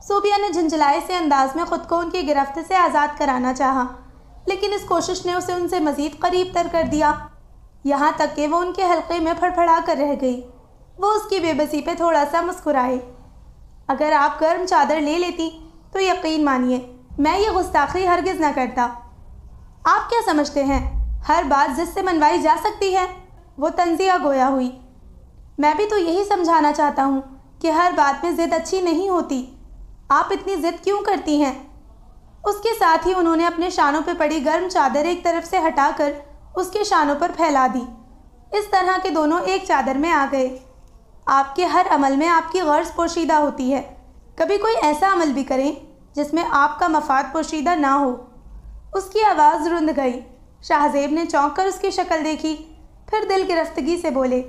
صوبیہ نے جھنجھلائے سے انداز میں خود کو ان کی گرفت سے آزاد کرانا چاہا، لیکن اس کوشش نے اسے ان سے مزید قریب تر کر دیا، یہاں تک کہ وہ ان کے حلقے میں پھڑ پھڑا کر رہ گئی۔ وہ اس کی بے بسی پہ تھوڑا سا مسکرائے۔ اگر آپ گرم چادر لے لیتی تو یقین مانیے میں یہ گستاخی ہرگز نہ کرتا۔ آپ کیا سمجھتے ہیں ہر بات ضد سے منوائی جا سکتی ہے؟ وہ طنزیہ گویا ہوئی۔ میں بھی تو یہی سمجھانا چاہتا ہوں کہ ہر بات میں ضد اچھی نہیں ہوتی۔ آپ اتنی ضد کیوں کرتی ہیں؟ اس کے ساتھ ہی انہوں نے اپنے شانوں پہ پڑی گرم چادر ایک طرف سے ہٹا کر اس کے شانوں پر پھیلا دی۔ اس طرح کہ دونوں ایک چادر میں آ گئے۔ آپ کے ہر عمل میں آپ کی غرض پوشیدہ ہوتی ہے، کبھی کوئی ایسا عمل بھی کریں جس میں آپ کا مفاد پوشیدہ نہ ہو۔ اس کی آواز رند گئی۔ شاہ زیب نے چونک کر اس کی شکل دیکھی، پھر دل گرفتگی سے بولے،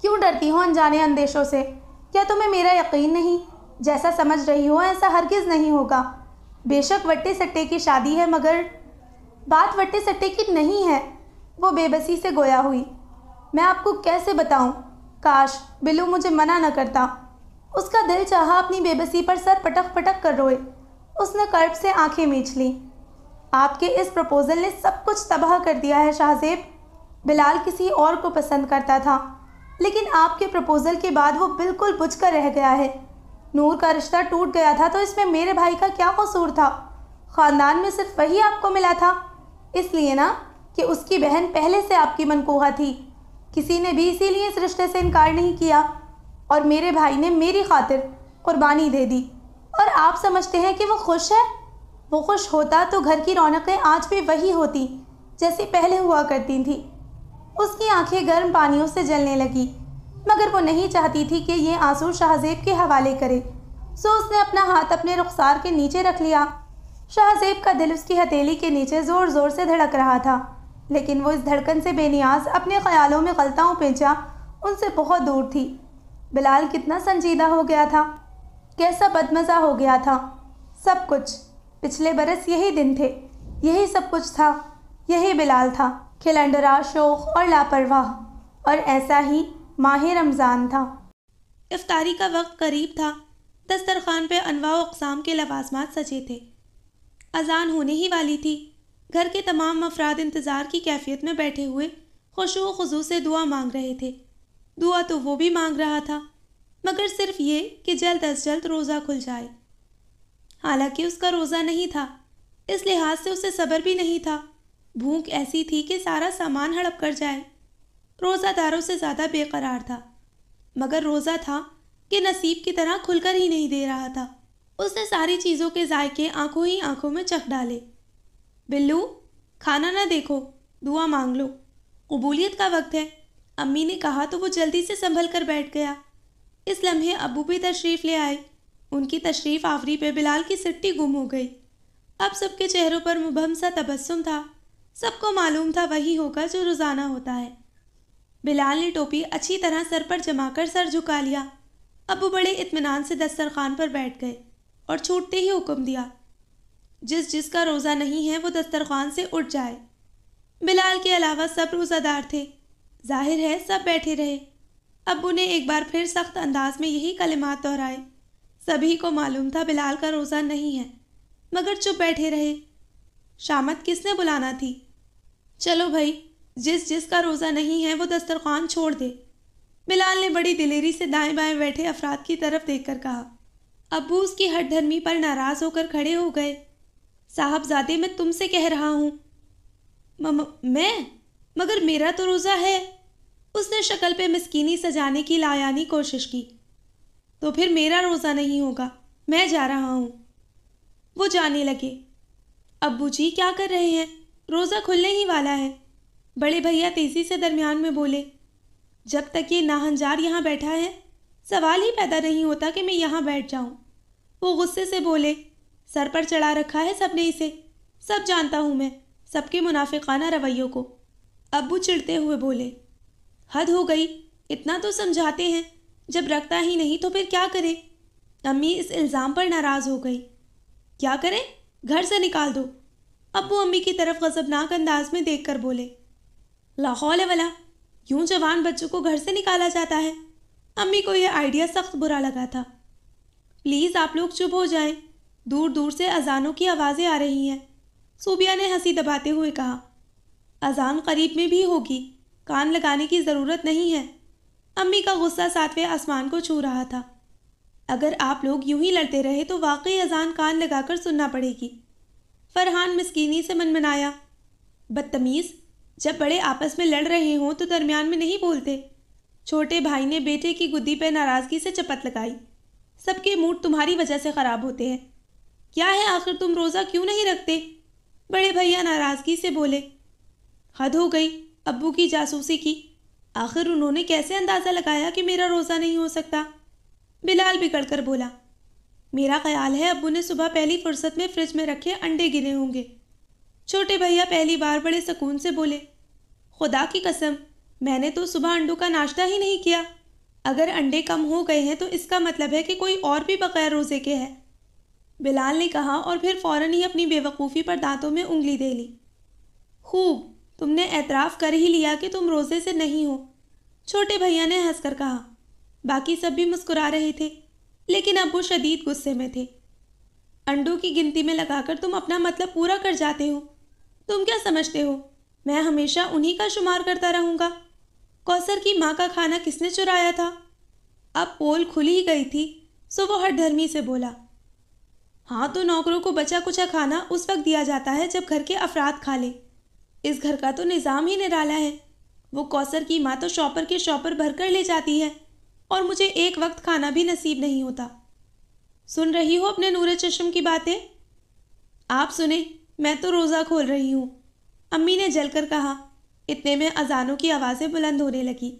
کیوں ڈرتی ہو انجانے اندیشوں سے؟ کیا تمہیں میرا یقین نہیں؟ جیسا سمجھ رہی ہو ایسا ہرگز نہیں ہوگا۔ بے شک وٹے سٹے کی شادی ہے، مگر بات وٹے سٹے کی نہیں ہے۔ وہ بے بسی سے گویا ہوئی۔ میں آپ کو کیسے بتاؤں؟ کاش بلو مجھے منع نہ کرتا۔ اس کا دل چاہا اپنی بے بسی پر سر پٹک پٹک کر روئے۔ اس نے کرب سے آنکھیں میچ لیں۔ آپ کے اس پروپوزل نے سب کچھ تباہ کر دیا ہے شاہ زیب۔ بلال کسی اور کو پسند کرتا تھا، لیکن آپ کے پروپوزل کے بعد وہ بالکل بجھ کر رہ گیا ہے۔ نور کا رشتہ ٹوٹ گیا تھا تو اس میں میرے بھائی کا کیا قصور تھا؟ خاندان میں صرف وہی آپ کو ملا تھا، اس لیے نا کہ اس کی بہن پہلے سے آپ کی منقوہ تھی۔ کسی نے بھی اسی لیے اس رشتے سے انکار نہیں کیا، اور میرے بھائی نے میری خاطر قربانی دے دی۔ اور آپ سمجھتے ہیں کہ وہ خوش ہے؟ وہ خوش ہوتا تو گھر کی رونقیں آج بھی وہی ہوتی جیسی پہلے ہوا کرتی تھیں۔ اس کی آنکھیں گرم پانیوں سے جلنے لگی، مگر وہ نہیں چاہتی تھی کہ یہ آنسو شاہ زیب کے حوالے کرے، سو اس نے اپنا ہاتھ اپنے رخسار کے نیچے رکھ لیا۔ شاہ زیب کا دل اس کی ہتھیلی کے نیچے زور زور سے دھڑک رہا تھا، لیکن وہ اس دھڑکن سے بے نیاز اپنے خیالوں میں غلطاؤں پیچا ان سے بہت دور تھی۔ بلال کتنا سنجیدہ ہو گیا تھا، کیسا بدمزہ ہو گیا تھا۔ سب کچھ پچھلے برس یہی دن تھے، یہی سب کچھ تھا، یہی بلال تھا، کھلنڈرا، شوخ اور لاپرواہ۔ اور ایسا ہی ماہ رمضان تھا۔ افطاری کا وقت قریب تھا۔ دسترخوان پہ انواع و اقسام کے لوازمات سجے تھے۔ اذان ہونے ہی والی تھی۔ گھر کے تمام افراد انتظار کی کیفیت میں بیٹھے ہوئے خشوع و خضوع سے دعا مانگ رہے تھے۔ دعا تو وہ بھی مانگ رہا تھا، مگر صرف یہ کہ جلد از جلد روزہ کھل جائے۔ حالانکہ اس کا روزہ نہیں تھا، اس لحاظ سے اسے صبر بھی نہیں تھا۔ بھوک ایسی تھی کہ سارا سامان ہڑپ کر جائے۔ روزہ داروں سے زیادہ بے قرار تھا، مگر روزہ تھا کہ نصیب کی طرح کھل کر ہی نہیں دے رہا تھا۔ اس نے ساری چیزوں کے ذائقے آنکھوں ہی آنکھوں میں چکھ ڈالے۔ بلو، کھانا نہ دیکھو، دعا مانگ لو، قبولیت کا وقت ہے، امی نے کہا تو وہ جلدی سے سنبھل کر بیٹھ گیا۔ اس لمحے ابو بھی تشریف لے آئے۔ ان کی تشریف آوری پہ بلال کی سٹی گم ہو گئی۔ اب سب کے چہروں پر مبہم سا تبسم تھا۔ سب کو معلوم تھا وہی ہوگا جو روزانہ ہوتا ہے۔ بلال نے ٹوپی اچھی طرح سر پر جما کر سر جھکا لیا۔ ابو بڑے اطمینان سے دسترخوان پر بیٹھ گئے اور چھوٹتے ہی حکم دیا، جس کا روزہ نہیں ہے وہ دسترخوان سے اٹھ جائے۔ بلال کے علاوہ سب روزہ دار تھے، ظاہر ہے سب بیٹھے رہے۔ ابو نے ایک بار پھر سخت انداز میں یہی کلمات دہرائے۔ سبھی کو معلوم تھا بلال کا روزہ نہیں ہے، مگر چپ بیٹھے رہے۔ شامت کس نے بلانا تھی؟ چلو بھائی، جس کا روزہ نہیں ہے وہ دسترخوان چھوڑ دے۔ بلال نے بڑی دلیری سے دائیں بائیں بیٹھے افراد کی طرف دیکھ کر کہا۔ ابو اس کی ہٹ دھرمی پر ناراض ہو کر کھڑے ہو گئے۔ صاحبزادے، میں تم سے کہہ رہا ہوں۔ میں؟ مگر میرا تو روزہ ہے۔ اس نے شکل پہ مسکینی سجانے کی لایانی کوشش کی۔ تو پھر میرا روزہ نہیں ہوگا، میں جا رہا ہوں۔ وہ جانے لگے۔ ابو جی کیا کر رہے ہیں؟ روزہ کھلنے ہی والا ہے۔ بڑے بھیا تیزی سے درمیان میں بولے۔ جب تک یہ ناہنجار یہاں بیٹھا ہے سوال ہی پیدا نہیں ہوتا کہ میں یہاں بیٹھ جاؤں۔ وہ غصے سے بولے۔ سر پر چڑھا رکھا ہے سب نے اسے، سب جانتا ہوں میں سب کے منافقانہ رویوں کو۔ ابو چڑھتے ہوئے بولے۔ حد ہو گئی، اتنا تو سمجھاتے ہیں، جب رکھتا ہی نہیں تو پھر کیا کرے؟ امی اس الزام پر ناراض ہو گئی۔ کیا کریں؟ گھر سے نکال دو۔ ابو امی کی طرف غضبناک انداز میں دیکھ کر بولے۔ لا حول ولا، یوں جوان بچوں کو گھر سے نکالا جاتا ہے؟ امی کو یہ آئیڈیا سخت برا لگا تھا۔ پلیز آپ لوگ چپ ہو جائیں، دور دور سے اذانوں کی آوازیں آ رہی ہیں، صوبیہ نے ہنسی دباتے ہوئے کہا۔ اذان قریب میں بھی ہوگی، کان لگانے کی ضرورت نہیں ہے۔ امی کا غصہ ساتویں آسمان کو چھو رہا تھا۔ اگر آپ لوگ یوں ہی لڑتے رہے تو واقعی اذان کان لگا کر سننا پڑے گی۔ فرحان مسکینی سے منمنایا۔ بدتمیز، جب بڑے آپس میں لڑ رہے ہوں تو درمیان میں نہیں بولتے۔ چھوٹے بھائی نے بیٹے کی گدی پہ ناراضگی سے چپت لگائی۔ سب کے موڈ تمہاری وجہ سے خراب ہوتے ہیں۔ کیا ہے آخر تم روزہ کیوں نہیں رکھتے؟ بڑے بھیا ناراضگی سے بولے۔ حد ہو گئی، ابو کی جاسوسی کی۔ آخر انہوں نے کیسے اندازہ لگایا کہ میرا روزہ نہیں ہو سکتا؟ بلال بگڑ کر بولا۔ میرا خیال ہے ابو نے صبح پہلی فرصت میں فریج میں رکھے انڈے گنے ہوں گے۔ چھوٹے بھیا پہلی بار بڑے سکون سے بولے۔ خدا کی قسم، میں نے تو صبح انڈوں کا ناشتہ ہی نہیں کیا۔ اگر انڈے کم ہو گئے ہیں تو اس کا مطلب ہے کہ کوئی اور بھی بغیر روزے کے ہے، بلال نے کہا اور پھر فوراً ہی اپنی بے وقوفی پر دانتوں میں انگلی دے لی۔ خوب، تم نے اعتراف کر ہی لیا کہ تم روزے سے نہیں ہو، چھوٹے بھیا نے ہنس کر کہا۔ باقی سب بھی مسکرا رہے تھے، لیکن ابو شدید غصے میں تھے۔ انڈوں کی گنتی میں لگا کر تم اپنا مطلب پورا کر جاتے ہو۔ تم کیا سمجھتے ہو میں ہمیشہ انہی کا شمار کرتا رہوں گا؟ کوثر کی ماں کا کھانا کس نے چرایا تھا؟ اب پول کھل ہی گئی تھی سو وہ ہٹ دھرمی سے بولا۔ ہاں تو نوکروں کو بچا کچا کھانا اس وقت دیا جاتا ہے جب گھر کے افراد کھا لیں۔ اس گھر کا تو نظام ہی نرالا ہے۔ وہ کوثر کی ماں تو شاپر کے شاپر بھر کر لے جاتی ہے اور مجھے ایک وقت کھانا بھی نصیب نہیں ہوتا۔ سن رہی ہو اپنے نور چشم کی باتیں؟ آپ سنیں، میں تو روزہ کھول رہی ہوں، امی نے جل کر کہا۔ اتنے میں اذانوں کی آوازیں بلند ہونے لگی۔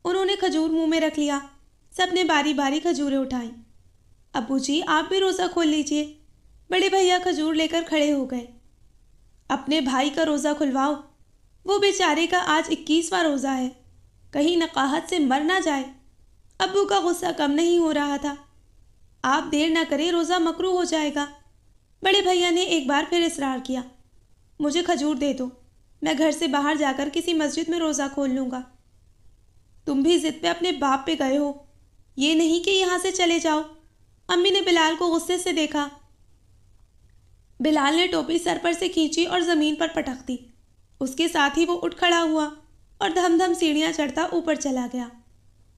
انہوں نے کھجور منہ میں رکھ لیا۔ سب نے باری باری کھجوریں اٹھائیں۔ ابو جی آپ بھی روزہ کھول لیجئے۔ بڑے بھیا کھجور لے کر کھڑے ہو گئے۔ اپنے بھائی کا روزہ کھلواؤ، وہ بیچارے کا آج 21واں روزہ ہے، کہیں نقاہت سے مر نہ جائے۔ ابو کا غصہ کم نہیں ہو رہا تھا۔ آپ دیر نہ کریں، روزہ مکروہ ہو جائے گا۔ بڑے بھیا نے ایک بار پھر اصرار کیا۔ مجھے کھجور دے دو، میں گھر سے باہر جا کر کسی مسجد میں روزہ کھول لوں گا۔ تم بھی ضد پہ اپنے باپ پہ گئے ہو، یہ نہیں کہ یہاں سے چلے جاؤ۔ امی نے بلال کو غصے سے دیکھا۔ بلال نے ٹوپی سر پر سے کھینچی اور زمین پر پٹک دی۔ اس کے ساتھ ہی وہ اٹھ کھڑا ہوا اور دھم دھم سیڑھیاں چڑھتا اوپر چلا گیا۔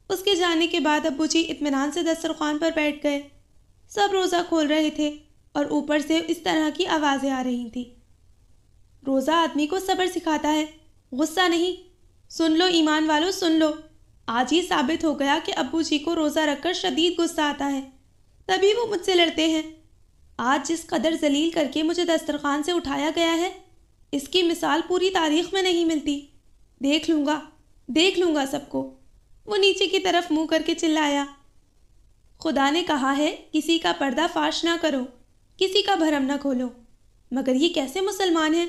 اس کے جانے کے بعد ابو جی اطمینان سے دسترخوان پر بیٹھ گئے۔ سب روزہ کھول رہے تھے اور اوپر سے اس طرح کی آوازیں آ رہی تھیں۔ روزہ آدمی کو صبر سکھاتا ہے، غصہ نہیں۔ سن لو ایمان والو، سن لو، آج ہی ثابت ہو گیا کہ ابو جی کو روزہ رکھ کر شدید غصہ آتا ہے، تبھی وہ مجھ سے لڑتے ہیں۔ آج جس قدر ذلیل کر کے مجھے دسترخوان سے اٹھایا گیا ہے، اس کی مثال پوری تاریخ میں نہیں ملتی۔ دیکھ لوں گا سب کو۔ وہ نیچے کی طرف منہ کر کے چلایا۔ خدا نے کہا ہے کسی کا پردہ فاش نہ کرو، کسی کا بھرم نہ کھولو، مگر یہ کیسے مسلمان ہیں؟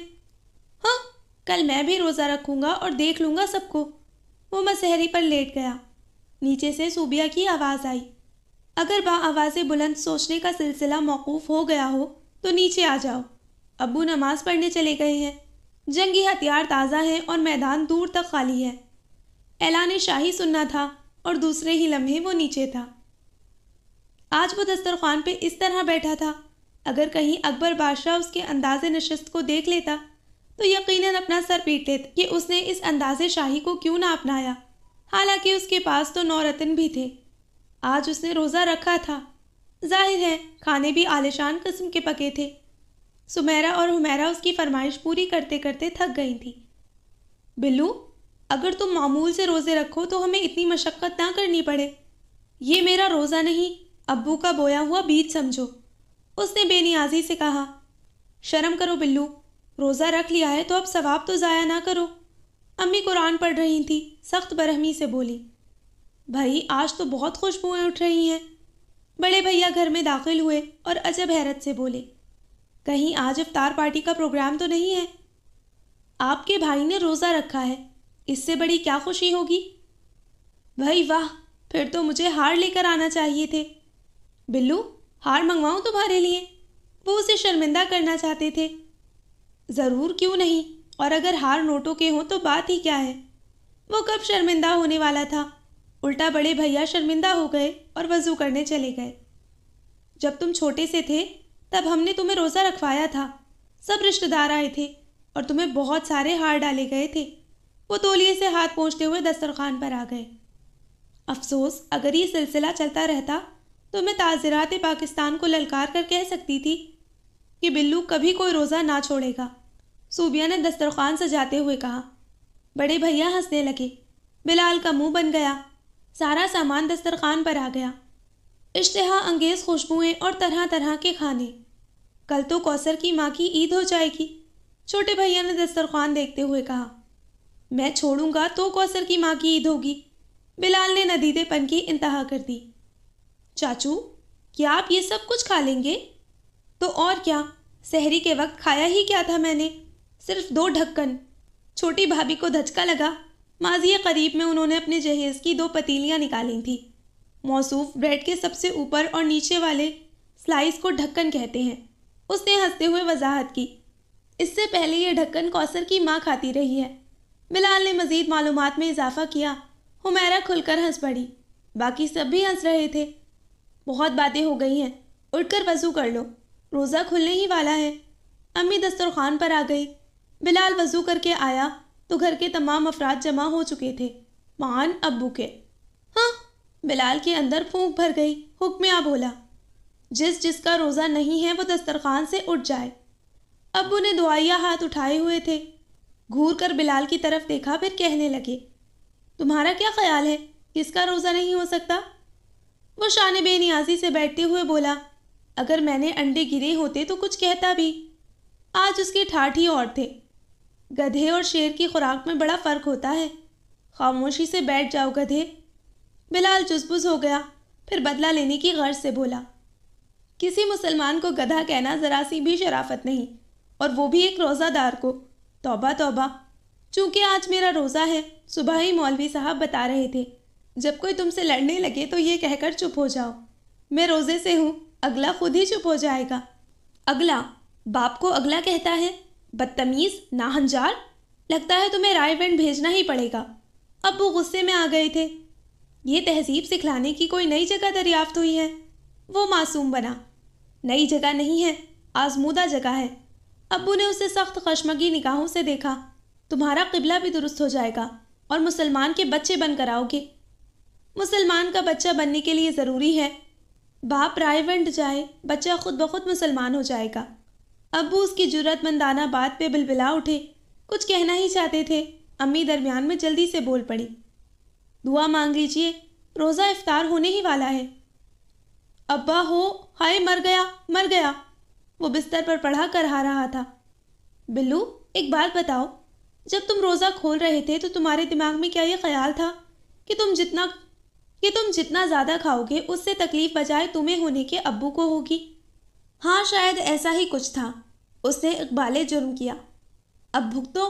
ہاں، کل میں بھی روزہ رکھوں گا اور دیکھ لوں گا سب کو۔ وہ مسحری پر لیٹ گیا۔ نیچے سے صوبیہ کی آواز آئی۔ اگر با آواز بلند سوچنے کا سلسلہ موقوف ہو گیا ہو تو نیچے آ جاؤ، ابو نماز پڑھنے چلے گئے ہیں، جنگی ہتھیار تازہ ہیں اور میدان دور تک خالی ہے۔ اعلان شاہی سننا تھا اور دوسرے ہی لمحے وہ نیچے تھا۔ آج وہ دسترخوان پہ اس طرح بیٹھا تھا، اگر کہیں اکبر بادشاہ اس کے انداز نشست کو دیکھ لیتا تو یقیناً اپنا سر پیٹ لیتا کہ اس نے اس انداز شاہی کو کیوں نہ اپنایا، حالانکہ اس کے پاس تو 9 رتن بھی تھے۔ آج اس نے روزہ رکھا تھا، ظاہر ہے کھانے بھی عالیشان قسم کے پکے تھے۔ سمیرہ اور حمیرہ اس کی فرمائش پوری کرتے کرتے تھک گئی تھیں۔ بلو، اگر تم معمول سے روزے رکھو تو ہمیں اتنی مشقت نہ کرنی پڑے۔ یہ میرا روزہ نہیں، ابو کا بویا ہوا بیج سمجھو، اس نے بے نیازی سے کہا۔ شرم کرو بلو، روزہ رکھ لیا ہے تو اب ثواب تو ضائع نہ کرو۔ امی قرآن پڑھ رہی تھی، سخت برہمی سے بولی۔ بھائی آج تو بہت خوشبوئیں اٹھ رہی ہیں۔ بڑے بھیا گھر میں داخل ہوئے اور عجب حیرت سے بولے، کہیں آج افطار پارٹی کا پروگرام تو نہیں ہے؟ آپ کے بھائی نے روزہ رکھا ہے، اس سے بڑی کیا خوشی ہوگی؟ بھائی واہ، پھر تو مجھے ہار لے کر آنا چاہیے تھے۔ بلو، ہار منگواؤں تمہارے لیے؟ وہ اسے شرمندہ کرنا چاہتے تھے۔ ضرور، کیوں نہیں، اور اگر ہار نوٹوں کے ہوں تو بات ہی کیا ہے۔ وہ کب شرمندہ ہونے والا تھا، الٹا بڑے بھیا شرمندہ ہو گئے اور وضو کرنے چلے گئے۔ جب تم چھوٹے سے تھے تب ہم نے تمہیں روزہ رکھوایا تھا، سب رشتہ دار آئے تھے اور تمہیں بہت سارے ہار ڈالے گئے تھے۔ وہ تولیے سے ہاتھ پونچھتے ہوئے دسترخوان پر آ گئے۔ افسوس، اگر یہ سلسلہ چلتا رہتا تو میں تعزیرات پاکستان کو للکار کر کہہ سکتی تھی کہ بلو کبھی کوئی روزہ نہ چھوڑے گا۔ صوبیہ نے دسترخوان سجاتے ہوئے کہا۔ بڑے بھیا ہنسنے لگے۔ بلال کا منہ بن گیا۔ سارا سامان دسترخوان پر آ گیا، اشتہا انگیز خوشبوئیں اور طرح طرح کے کھانے۔ کل تو کوثر کی ماں کی عید ہو جائے گی، چھوٹے بھیا نے دسترخوان دیکھتے ہوئے کہا۔ میں چھوڑوں گا تو کوثر کی ماں کی عید ہوگی، بلال نے ندیدے پن کی انتہا کر دی۔ چاچو، کیا آپ یہ سب کچھ کھا لیں گے؟ تو اور کیا، سحری کے وقت کھایا ہی کیا تھا میں نے، صرف 2 ڈھکن۔ چھوٹی بھابھی کو دھچکا لگا۔ ماضی قریب میں انہوں نے اپنے جہیز کی 2 پتیلیاں نکالی تھیں۔ موصوف بریڈ کے سب سے اوپر اور نیچے والے سلائس کو ڈھکن کہتے ہیں، اس نے ہنستے ہوئے وضاحت کی۔ اس سے پہلے یہ ڈھکن کوثر کی ماں کھاتی رہی ہے۔ بلال نے مزید معلومات میں اضافہ کیا۔ حمیرہ کھل کر ہنس پڑی، باقی سب بھی ہنس رہے تھے۔ بہت باتیں ہو گئی ہیں، اٹھ کر وضو کر لو، روزہ کھلنے ہی والا ہے۔ امی دسترخوان پر آ گئی۔ بلال وضو کر کے آیا تو گھر کے تمام افراد جمع ہو چکے تھے، معاً ابو کے۔ ہاں، بلال کے اندر پھونک بھر گئی۔ حکمیہ بولا، جس کا روزہ نہیں ہے وہ دسترخوان سے اٹھ جائے۔ ابو نے دعائیہ ہاتھ اٹھائے ہوئے تھے، گھور کر بلال کی طرف دیکھا، پھر کہنے لگے، تمہارا کیا خیال ہے، کس کا روزہ نہیں ہو سکتا؟ وہ شان بے نیازی سے بیٹھتے ہوئے بولا، اگر میں نے انڈے گرے ہوتے تو کچھ کہتا بھی۔ آج اس کے ٹھاٹھ ہی اور تھے۔ گدھے اور شیر کی خوراک میں بڑا فرق ہوتا ہے۔ خاموشی سے بیٹھ جاؤ گدھے۔ بلال جزبز ہو گیا، پھر بدلہ لینے کی غرض سے بولا، کسی مسلمان کو گدھا کہنا ذرا سی بھی شرافت نہیں، اور وہ بھی ایک روزہ دار کو۔ توبہ توبہ، چونکہ آج میرا روزہ ہے، صبح ہی مولوی صاحب بتا رہے تھے، جب کوئی تم سے لڑنے لگے تو یہ کہہ کر چپ ہو جاؤ، میں روزے سے ہوں، اگلا خود ہی چپ ہو جائے گا۔ اگلا؟ باپ کو اگلا کہتا ہے؟ بدتمیز، ناہنجار، لگتا ہے تمہیں رائے وینڈ بھیجنا ہی پڑے گا۔ ابو غصے میں آ گئے تھے۔ یہ تہذیب سکھلانے کی کوئی نئی جگہ دریافت ہوئی ہے؟ وہ معصوم بنا، نئی جگہ نہیں ہے، آزمودہ جگہ ہے۔ ابو نے اسے سخت خشمگی نگاہوں سے دیکھا۔ تمہارا قبلہ بھی درست ہو جائے گا اور مسلمان کے بچے بن کر آؤ گے۔ مسلمان کا بچہ بننے کے لیے ضروری ہے باپ رائے ونڈ جائے، بچہ خود بخود مسلمان ہو جائے گا۔ ابو اس کی جرأت مندانہ بات پہ بلبلا اٹھے، کچھ کہنا ہی چاہتے تھے۔ امی درمیان میں جلدی سے بول پڑی، دعا مانگ لیجئے، روزہ افطار ہونے ہی والا ہے۔ ابا ہو، ہائے مر گیا مر گیا، وہ بستر پر پڑھا کرہا رہا تھا۔ بلو، ایک بات بتاؤ، جب تم روزہ کھول رہے تھے تو تمہارے دماغ میں کیا یہ خیال تھا کہ تم جتنا زیادہ کھاؤ گے اس سے تکلیف بجائے تمہیں ہونے کے ابو کو ہوگی؟ ہاں، شاید ایسا ہی کچھ تھا، اس نے اقبال جرم کیا۔ اب بھگتو،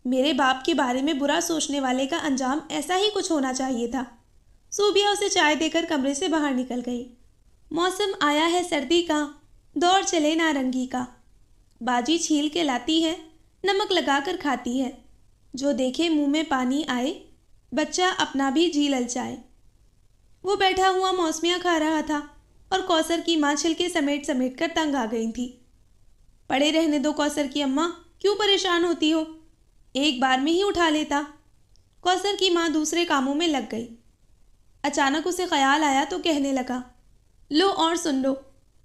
میرے باپ کے بارے میں برا سوچنے والے کا انجام ایسا ہی کچھ ہونا چاہیے تھا۔ صوبیہ اسے چائے دے کر کمرے سے باہر نکل گئی۔ موسم آیا ہے سردی کا، دور چلے نارنگی کا، باجی چھیل کے لاتی ہے، نمک لگا کر کھاتی ہے، جو دیکھے منہ میں پانی آئے، بچہ اپنا بھی جی للچائے۔ وہ بیٹھا ہوا موسمیاں کھا رہا تھا اور کوثر کی ماں چھلکے سمیٹ سمیٹ کر تنگ آ گئی تھی۔ پڑے رہنے دو کوثر کی اماں، کیوں پریشان ہوتی ہو، ایک بار میں ہی اٹھا لیتا۔ کوثر کی ماں دوسرے کاموں میں لگ گئی۔ اچانک اسے خیال آیا تو کہنے لگا، لو اور سن لو،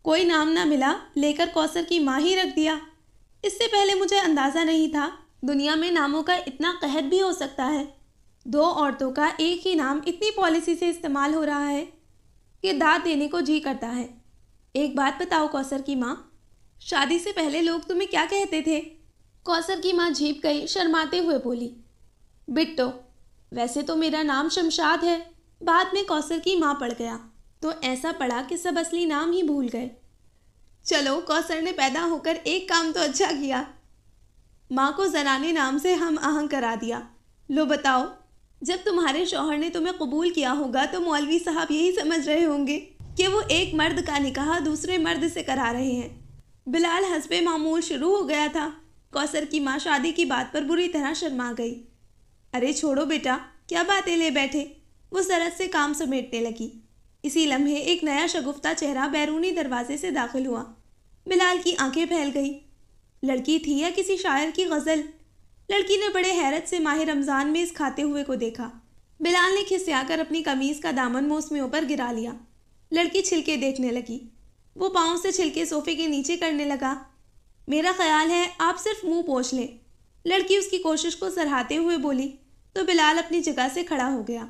کوئی نام نہ ملا، لے کر کوثر کی ماں ہی رکھ دیا۔ اس سے پہلے مجھے اندازہ نہیں تھا دنیا میں ناموں کا اتنا قحط بھی ہو سکتا ہے۔ 2 عورتوں کا ایک ہی نام اتنی پالیسی سے استعمال ہو رہا ہے کہ داد دینے کو جی کرتا ہے۔ ایک بات بتاؤ کوثر کی ماں، شادی سے پہلے لوگ تمہیں کیا کہتے تھے؟ کوثر کی ماں جھیپ گئی، شرماتے ہوئے بولی، بٹو۔ ویسے تو میرا نام شمشاد ہے، بعد میں کوثر کی ماں پڑ گیا تو ایسا پڑا کہ سب اصلی نام ہی بھول گئے۔ چلو، کوثر نے پیدا ہو کر ایک کام تو اچھا کیا، ماں کو زنانے نام سے ہم آہنگ کرا دیا۔ لو بتاؤ، جب تمہارے شوہر نے تمہیں قبول کیا ہوگا تو مولوی صاحب یہی سمجھ رہے ہوں گے کہ وہ ایک مرد کا نکاح دوسرے مرد سے کرا رہے ہیں۔ بلال حسب معمول شروع ہو گیا تھا۔ کوثر کی ماں شادی کی بات پر بری طرح شرما گئی۔ ارے چھوڑو بیٹا، کیا باتیں لے بیٹھے، وہ سرحد سے کام سمیٹنے لگی۔ اسی لمحے ایک نیا شگفتہ چہرہ بیرونی دروازے سے داخل ہوا۔ بلال کی آنکھیں پھیل گئی۔ لڑکی تھی یا کسی شاعر کی غزل؟ لڑکی نے بڑے حیرت سے ماہ رمضان میں اس کھاتے ہوئے کو دیکھا۔ بلال نے کھسیا کر اپنی قمیض کا دامن موسمیوں پر گرا لیا۔ لڑکی چھلکے دیکھنے لگی۔ وہ پاؤں سے چھلکے صوفے کے نیچے کرنے لگا۔ میرا خیال ہے آپ صرف منہ پوچھ لیں۔ لڑکی اس کی کوشش کو سراہتے ہوئے بولی تو بلال اپنی جگہ سے کھڑا ہو گیا۔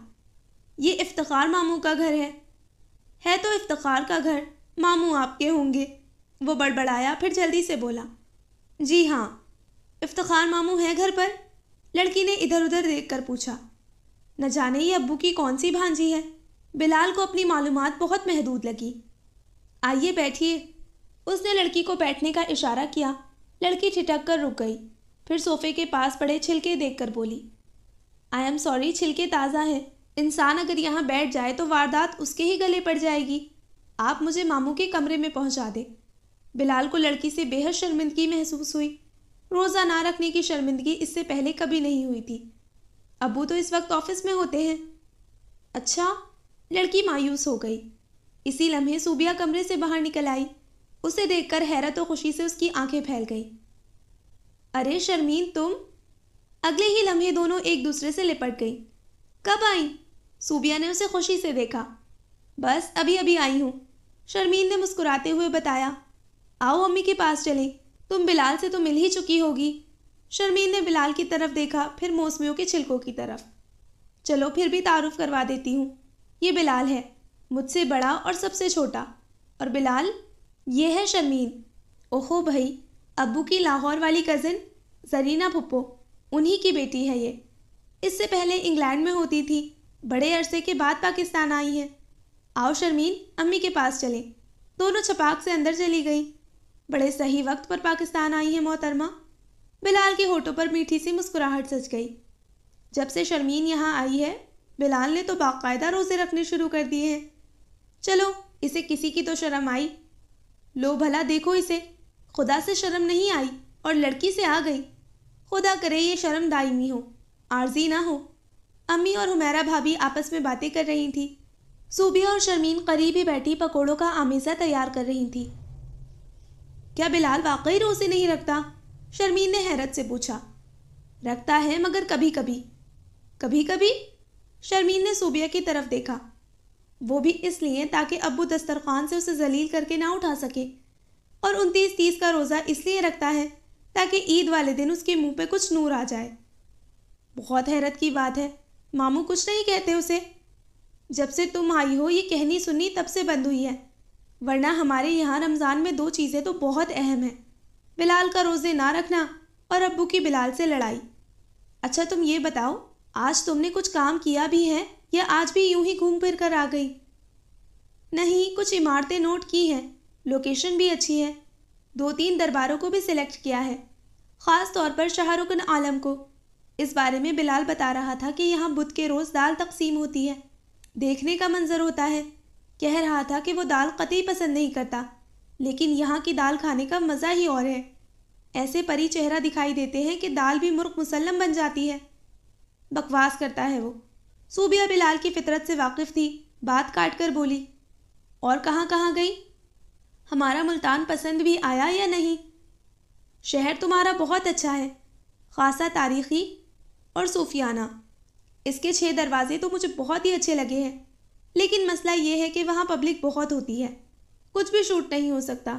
یہ افتخار ماموں کا گھر ہے تو افتخار کا گھر، ماموں آپ کے ہوں گے۔ وہ بڑبڑایا، پھر جلدی سے بولا، جی ہاں، افتخار ماموں ہے گھر پر؟ لڑکی نے ادھر ادھر دیکھ کر پوچھا۔ نہ جانے یہ ابو کی کون سی بھانجی ہے۔ بلال کو اپنی معلومات بہت محدود لگی۔ آئیے بیٹھیے۔ اس نے لڑکی کو بیٹھنے کا اشارہ کیا۔ لڑکی ٹھٹک کر رک گئی، پھر صوفے کے پاس پڑے چھلکے دیکھ کر بولی، آئی ایم سوری، چھلکے تازہ ہے۔ انسان اگر یہاں بیٹھ جائے تو واردات اس کے ہی گلے پڑ جائے گی۔ آپ مجھے ماموں کے کمرے میں پہنچا دیں۔ بلال کو لڑکی سے بے حد شرمندگی محسوس ہوئی۔ روزہ نہ رکھنے کی شرمندگی اس سے پہلے کبھی نہیں ہوئی تھی۔ ابو تو اس وقت آفس میں ہوتے ہیں۔ اچھا، لڑکی مایوس ہو گئی۔ اسی لمحے صوبیہ کمرے سے باہر نکل آئی۔ اسے دیکھ کر حیرت و خوشی سے اس کی آنکھیں پھیل گئی۔ ارے شرمین، تم؟ اگلے ہی لمحے دونوں ایک دوسرے سے لپٹ گئی۔ کب آئیں؟ صوبیہ نے اسے خوشی سے دیکھا۔ بس ابھی آئی ہوں، شرمین نے مسکراتے ہوئے بتایا۔ آؤ امی کے پاس چلیں، تم بلال سے تو مل ہی چکی ہوگی۔ شرمین نے بلال کی طرف دیکھا، پھر موسمیوں کے چھلکوں کی طرف۔ چلو پھر بھی تعارف کروا دیتی ہوں، یہ بلال ہے، مجھ سے بڑا اور سب سے چھوٹا۔ اور بلال، یہ ہے شرمین۔ اوہو بھائی، ابو کی لاہور والی کزن زرینہ پھپھو، انہی کی بیٹی ہے یہ۔ اس سے پہلے انگلینڈ میں ہوتی تھی، بڑے عرصے کے بعد پاکستان آئی ہے۔ آؤ شرمین، امی کے پاس چلیں۔ دونوں چھپاک سے اندر چلی گئیں۔ بڑے صحیح وقت پر پاکستان آئی ہیں محترمہ۔ بلال کے ہونٹوں پر میٹھی سی مسکراہٹ سج گئی۔ جب سے شرمین یہاں آئی ہے، بلال نے تو باقاعدہ روزے رکھنے شروع کر دیے ہیں۔ چلو، اسے کسی کی تو شرم آئی۔ لو بھلا دیکھو اسے، خدا سے شرم نہیں آئی اور لڑکی سے آ گئی۔ خدا کرے یہ شرم دائمی ہو، عارضی نہ ہو۔ امی اور حمیرہ بھابھی آپس میں باتیں کر رہی تھیں۔ صوبیہ اور شرمین قریب ہی بیٹھی پکوڑوں کا آمیزہ تیار کر رہی تھیں۔ کیا بلال واقعی روزے نہیں رکھتا؟ شرمین نے حیرت سے پوچھا۔ رکھتا ہے مگر کبھی کبھی۔ کبھی کبھی؟ شرمین نے صوبیہ کی طرف دیکھا۔ وہ بھی اس لیے تاکہ ابو دسترخوان سے اسے ذلیل کر کے نہ اٹھا سکے، اور 29-30 کا روزہ اس لیے رکھتا ہے تاکہ عید والے دن اس کے منہ پہ کچھ نور آ جائے۔ بہت حیرت کی بات ہے، ماموں کچھ نہیں کہتے اسے؟ جب سے تم آئی ہو یہ کہنی سنی تب سے بند ہوئی ہے، ورنہ ہمارے یہاں رمضان میں 2 چیزیں تو بہت اہم ہیں، بلال کا روزے نہ رکھنا اور ابو کی بلال سے لڑائی۔ اچھا تم یہ بتاؤ، آج تم نے کچھ کام کیا بھی ہے یا آج بھی یوں ہی گھوم پھر کر آ گئی؟ نہیں، کچھ عمارتیں نوٹ کی ہیں، لوکیشن بھی اچھی ہے، 2-3 درباروں کو بھی سلیکٹ کیا ہے، خاص طور پر شاہ رکن عالم کو۔ اس بارے میں بلال بتا رہا تھا کہ یہاں بدھ کے روز دال تقسیم ہوتی ہے، دیکھنے کا منظر ہوتا ہے۔ کہہ رہا تھا کہ وہ دال قطعی پسند نہیں کرتا، لیکن یہاں کی دال کھانے کا مزہ ہی اور ہے۔ ایسے پری چہرہ دکھائی دیتے ہیں کہ دال بھی مرغ مسلم بن جاتی ہے۔ بکواس کرتا ہے وہ۔ صوبیہ بلال کی فطرت سے واقف تھی، بات کاٹ کر بولی، اور کہاں کہاں گئی؟ ہمارا ملتان پسند بھی آیا یا نہیں؟ شہر تمہارا بہت اچھا ہے، خاصا تاریخی اور صوفیانہ۔ اس کے 6 دروازے تو مجھے بہت ہی اچھے لگے ہیں، لیکن مسئلہ یہ ہے کہ وہاں پبلک بہت ہوتی ہے، کچھ بھی شوٹ نہیں ہو سکتا۔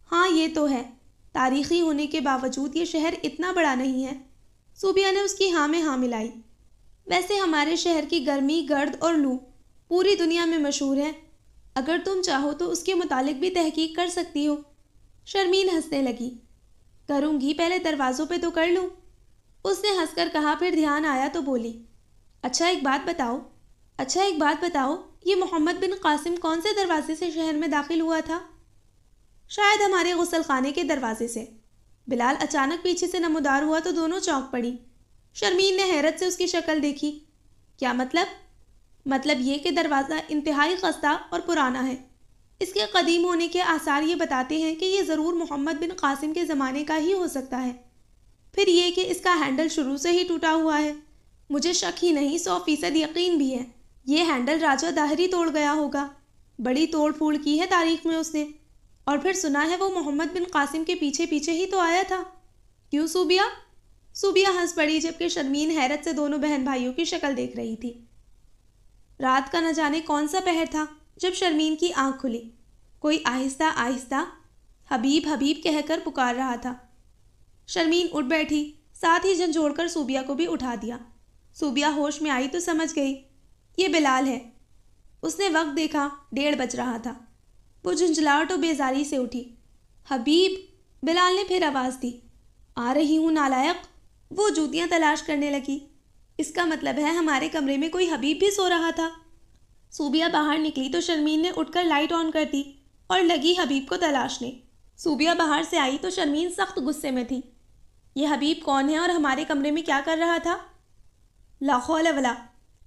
ہاں یہ تو ہے، تاریخی ہونے کے باوجود یہ شہر اتنا بڑا نہیں ہے۔ صوبیہ نے اس کی ہاں میں ہاں ملائی۔ ویسے ہمارے شہر کی گرمی، گرد اور لو پوری دنیا میں مشہور ہے، اگر تم چاہو تو اس کے متعلق بھی تحقیق کر سکتی ہو۔ شرمین ہنسنے لگی۔ کروں گی، پہلے دروازوں پہ تو کر لوں۔ اس نے ہنس کر کہا، پھر دھیان آیا تو بولی، اچھا ایک بات بتاؤ، یہ محمد بن قاسم کون سے دروازے سے شہر میں داخل ہوا تھا؟ شاید ہمارے غسل خانے کے دروازے سے۔ بلال اچانک پیچھے سے نمودار ہوا تو دونوں چونک پڑی۔ شرمین نے حیرت سے اس کی شکل دیکھی۔ کیا مطلب؟ مطلب یہ کہ دروازہ انتہائی خستہ اور پرانا ہے، اس کے قدیم ہونے کے آثار یہ بتاتے ہیں کہ یہ ضرور محمد بن قاسم کے زمانے کا ہی ہو سکتا ہے۔ پھر یہ کہ اس کا ہینڈل شروع سے ہی ٹوٹا ہوا ہے، مجھے شک ہی نہیں 100% یقین بھی ہے یہ ہینڈل راجہ داہری توڑ گیا ہوگا، بڑی توڑ پھوڑ کی ہے تاریخ میں اس نے، اور پھر سنا ہے وہ محمد بن قاسم کے پیچھے پیچھے ہی تو آیا تھا۔ کیوں صوبیہ؟ صوبیہ ہنس پڑی جبکہ شرمین حیرت سے دونوں بہن بھائیوں کی شکل دیکھ رہی تھی۔ رات کا نہ جانے کون سا پہر تھا جب شرمین کی آنکھ کھلی۔ کوئی آہستہ آہستہ حبیب حبیب کہہ کر پکار رہا تھا۔ شرمین اٹھ بیٹھی، ساتھ ہی جھنجھوڑ کر صوبیہ کو بھی اٹھا دیا۔ صوبیہ ہوش میں آئی تو سمجھ گئی یہ بلال ہے۔ اس نے وقت دیکھا، 1:30 بج رہا تھا۔ وہ جھنجھلاہٹ و بیزاری سے اٹھی۔ حبیب، بلال نے پھر آواز دی۔ آ رہی ہوں نالائق۔ وہ جوتیاں تلاش کرنے لگی۔ اس کا مطلب ہے ہمارے کمرے میں کوئی حبیب بھی سو رہا تھا۔ صوبیہ باہر نکلی تو شرمین نے اٹھ کر لائٹ آن کر دی اور لگی حبیب کو تلاشنے۔ صوبیہ باہر سے آئی تو شرمین سخت غصے میں تھی۔ یہ حبیب کون ہے اور ہمارے کمرے میں کیا کر رہا تھا؟ لا حول ولا،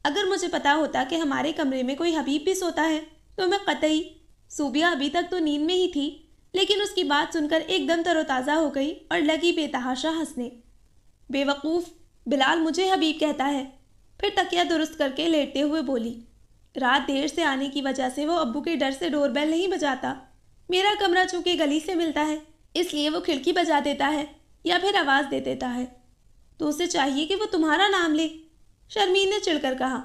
اگر مجھے پتا ہوتا کہ ہمارے کمرے میں کوئی حبیب بھی سوتا ہے تو میں قطعی… صوبیہ ابھی تک تو نیند میں ہی تھی، لیکن اس کی بات سن کر ایک دم تر و تازہ ہو گئی اور لگی بے تحاشا ہنسنے۔ بے وقوف، بلال مجھے حبیب کہتا ہے۔ پھر تکیہ درست کر کے لیٹتے ہوئے بولی، رات دیر سے آنے کی وجہ سے وہ ابو کے ڈر سے ڈور بیل نہیں بجاتا۔ میرا کمرہ چونکہ گلی سے ملتا ہے اس لیے وہ کھڑکی بجا دیتا ہے یا پھر آواز دے دیتا ہے، تو اسے چاہیے کہ وہ تمہارا نام لے۔ شرمین نے چڑھ کر کہا،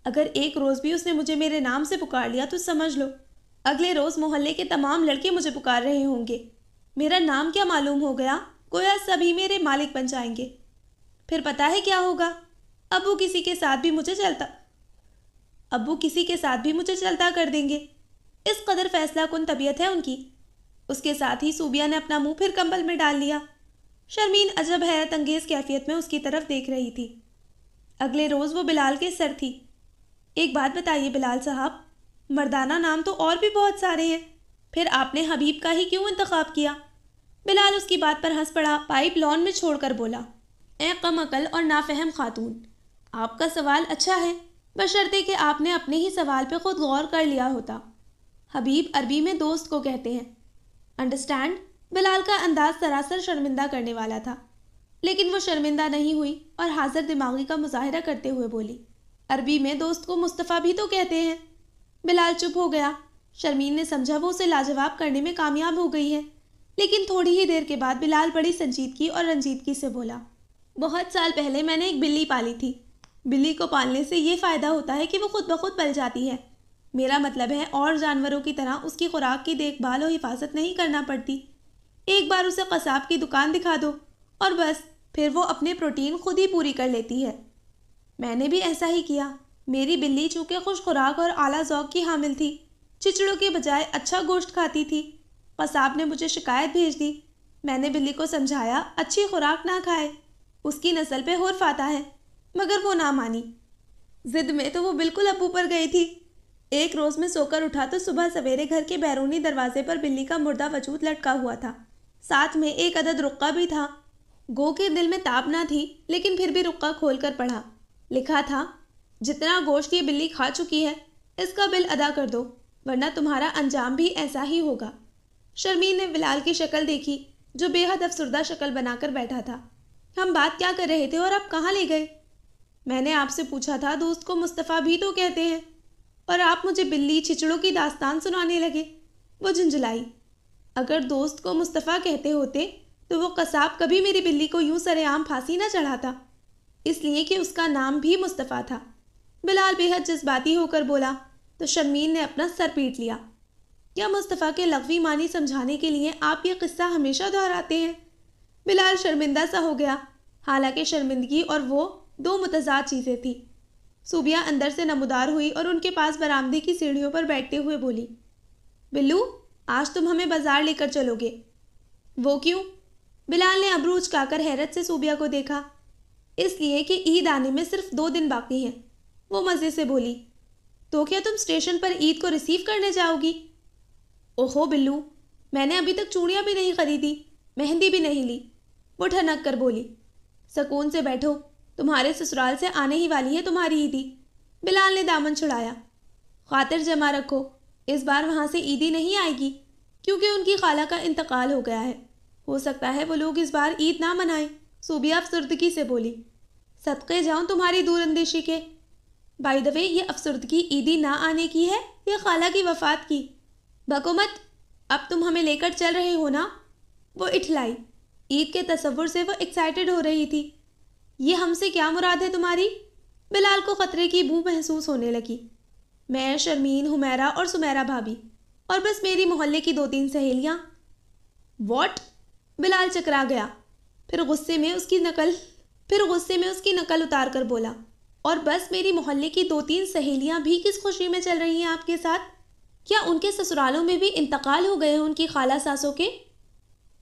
اگر ایک روز بھی اس نے مجھے میرے نام سے پکار لیا تو سمجھ لو اگلے روز محلے کے تمام لڑکے مجھے پکار رہے ہوں گے۔ میرا نام کیا معلوم ہو گیا، گویا سبھی میرے مالک بن جائیں گے۔ پھر پتہ ہے کیا ہوگا، ابو کسی کے ساتھ بھی مجھے چلتا کر دیں گے۔ اس قدر فیصلہ کن طبیعت ہے ان کی۔ اس کے ساتھ ہی صوبیہ نے اپنا منہ پھر کمبل میں ڈال لیا۔ شرمین عجب حیرت انگیز کیفیت میں اس کی طرف دیکھ رہی تھی۔ اگلے روز وہ بلال کے سر تھی۔ ایک بات بتائیے بلال صاحب، مردانہ نام تو اور بھی بہت سارے ہیں، پھر آپ نے حبیب کا ہی کیوں انتخاب کیا؟ بلال اس کی بات پر ہنس پڑا، پائپ لان میں چھوڑ کر بولا، اے کم عقل اور نافہم خاتون، آپ کا سوال اچھا ہے، بشرطے کہ آپ نے اپنے ہی سوال پہ خود غور کر لیا ہوتا۔ حبیب عربی میں دوست کو کہتے ہیں، انڈرسٹینڈ؟ بلال کا انداز سراسر شرمندہ کرنے والا تھا، لیکن وہ شرمندہ نہیں ہوئی اور حاضر دماغی کا مظاہرہ کرتے ہوئے بولی، عربی میں دوست کو مصطفیٰ بھی تو کہتے ہیں۔ بلال چپ ہو گیا۔ شرمین نے سمجھا وہ اسے لاجواب کرنے میں کامیاب ہو گئی ہے، لیکن تھوڑی ہی دیر کے بعد بلال بڑی سنجیدگی اور رنجیدگی سے بولا، بہت سال پہلے میں نے ایک بلی پالی تھی۔ بلی کو پالنے سے یہ فائدہ ہوتا ہے کہ وہ خود بخود پل جاتی ہے۔ میرا مطلب ہے اور جانوروں کی طرح اس کی خوراک کی دیکھ بھال و حفاظت نہیں کرنا پڑتی۔ ایک بار اسے قصاب کی دکان دکھا دو اور بس پھر وہ اپنے پروٹین خود ہی پوری کر لیتی ہے۔ میں نے بھی ایسا ہی کیا۔ میری بلی چونکہ خوش خوراک اور اعلیٰ ذوق کی حامل تھی، چچڑوں کے بجائے اچھا گوشت کھاتی تھی۔ قصاب نے مجھے شکایت بھیج دی۔ میں نے بلی کو سمجھایا اچھی خوراک نہ کھائے، اس کی نسل پہ حرف آتا ہے، مگر وہ نہ مانی۔ ضد میں تو وہ بالکل ابو پر گئی تھی۔ ایک روز میں سو کر اٹھا تو صبح سویرے گھر کے بیرونی دروازے پر بلی کا مردہ وجود لٹکا ہوا تھا، ساتھ میں ایک عدد رقعہ بھی تھا۔ گو کے دل میں تاب نہ تھی، لیکن پھر بھی رقعہ کھول کر پڑھا۔ لکھا تھا، جتنا گوشت یہ بلی کھا چکی ہے اس کا بل ادا کر دو، ورنہ تمہارا انجام بھی ایسا ہی ہوگا۔ شرمین نے بلال کی شکل دیکھی جو بے حد افسردہ شکل بنا کر بیٹھا تھا۔ ہم بات کیا کر رہے تھے اور آپ کہاں لے گئے؟ میں نے آپ سے پوچھا تھا دوست کو مصطفیٰ بھی تو کہتے ہیں، اور آپ مجھے بلی چچڑوں کی داستان سنانے لگے۔ وہ جھنجھلائی۔ اگر دوست کو مصطفیٰ کہتے ہوتے تو وہ قصاب کبھی میری بلی کو یوں سر عام پھانسی نہ چڑھاتا، اس لیے کہ اس کا نام بھی مصطفیٰ تھا۔ بلال بے حد جذباتی ہو کر بولا تو شرمین نے اپنا سر پیٹ لیا۔ کیا مصطفیٰ کے لغوی معنی سمجھانے کے لیے آپ یہ قصہ ہمیشہ دہراتے ہیں؟ بلال شرمندہ سا ہو گیا، حالانکہ شرمندگی اور وہ دو متضاد چیزیں تھیں۔ صوبیہ اندر سے نمودار ہوئی اور ان کے پاس برآمدے کی سیڑھیوں پر بیٹھتے ہوئے بولی، بلو آج تم ہمیں بازار لے کر چلو گے۔ وہ کیوں؟ بلال نے ابرو اچکا کر حیرت سے صوبیہ کو دیکھا۔ اس لیے کہ عید آنے میں صرف 2 دن باقی ہیں۔ وہ مزے سے بولی، تو کیا تم اسٹیشن پر عید کو ریسیو کرنے جاؤ گی؟ اوہو بلو، میں نے ابھی تک چوڑیاں بھی نہیں خریدی، مہندی بھی نہیں لی۔ وہ ٹھنک کر بولی، سکون سے بیٹھو، تمہارے سسرال سے آنے ہی والی ہے تمہاری عیدی۔ بلال نے دامن چھڑایا، خاطر جمع رکھو، اس بار وہاں سے عیدی نہیں آئے گی کیونکہ ان کی خالہ کا انتقال ہو گیا ہے، ہو سکتا ہے وہ لوگ اس بار عید نہ منائیں۔ صوبیہ افسردگی سے بولی، صدقے جاؤں تمہاری دور اندیشی کے۔ بائی دا وے یہ افسردگی عیدی نہ آنے کی ہے یا خالہ کی وفات کی؟ بکو مت، اب تم ہمیں لے کر چل رہے ہو نا؟ وہ اٹھلائی۔ عید کے تصور سے وہ ایکسائٹڈ ہو رہی تھی۔ یہ ہم سے کیا مراد ہے تمہاری؟ بلال کو خطرے کی بو محسوس ہونے لگی۔ میں، شرمین، حمیرہ اور سمیرہ بھابی، اور بس میری محلے کی 2-3 سہیلیاں۔ واٹ؟ بلال چکرا گیا، پھر غصے میں اس کی نقل اتار کر بولا، اور بس میری محلے کی 2-3 سہیلیاں بھی کس خوشی میں چل رہی ہیں آپ کے ساتھ؟ کیا ان کے سسرالوں میں بھی انتقال ہو گئے ہیں ان کی خالہ ساسوں کے؟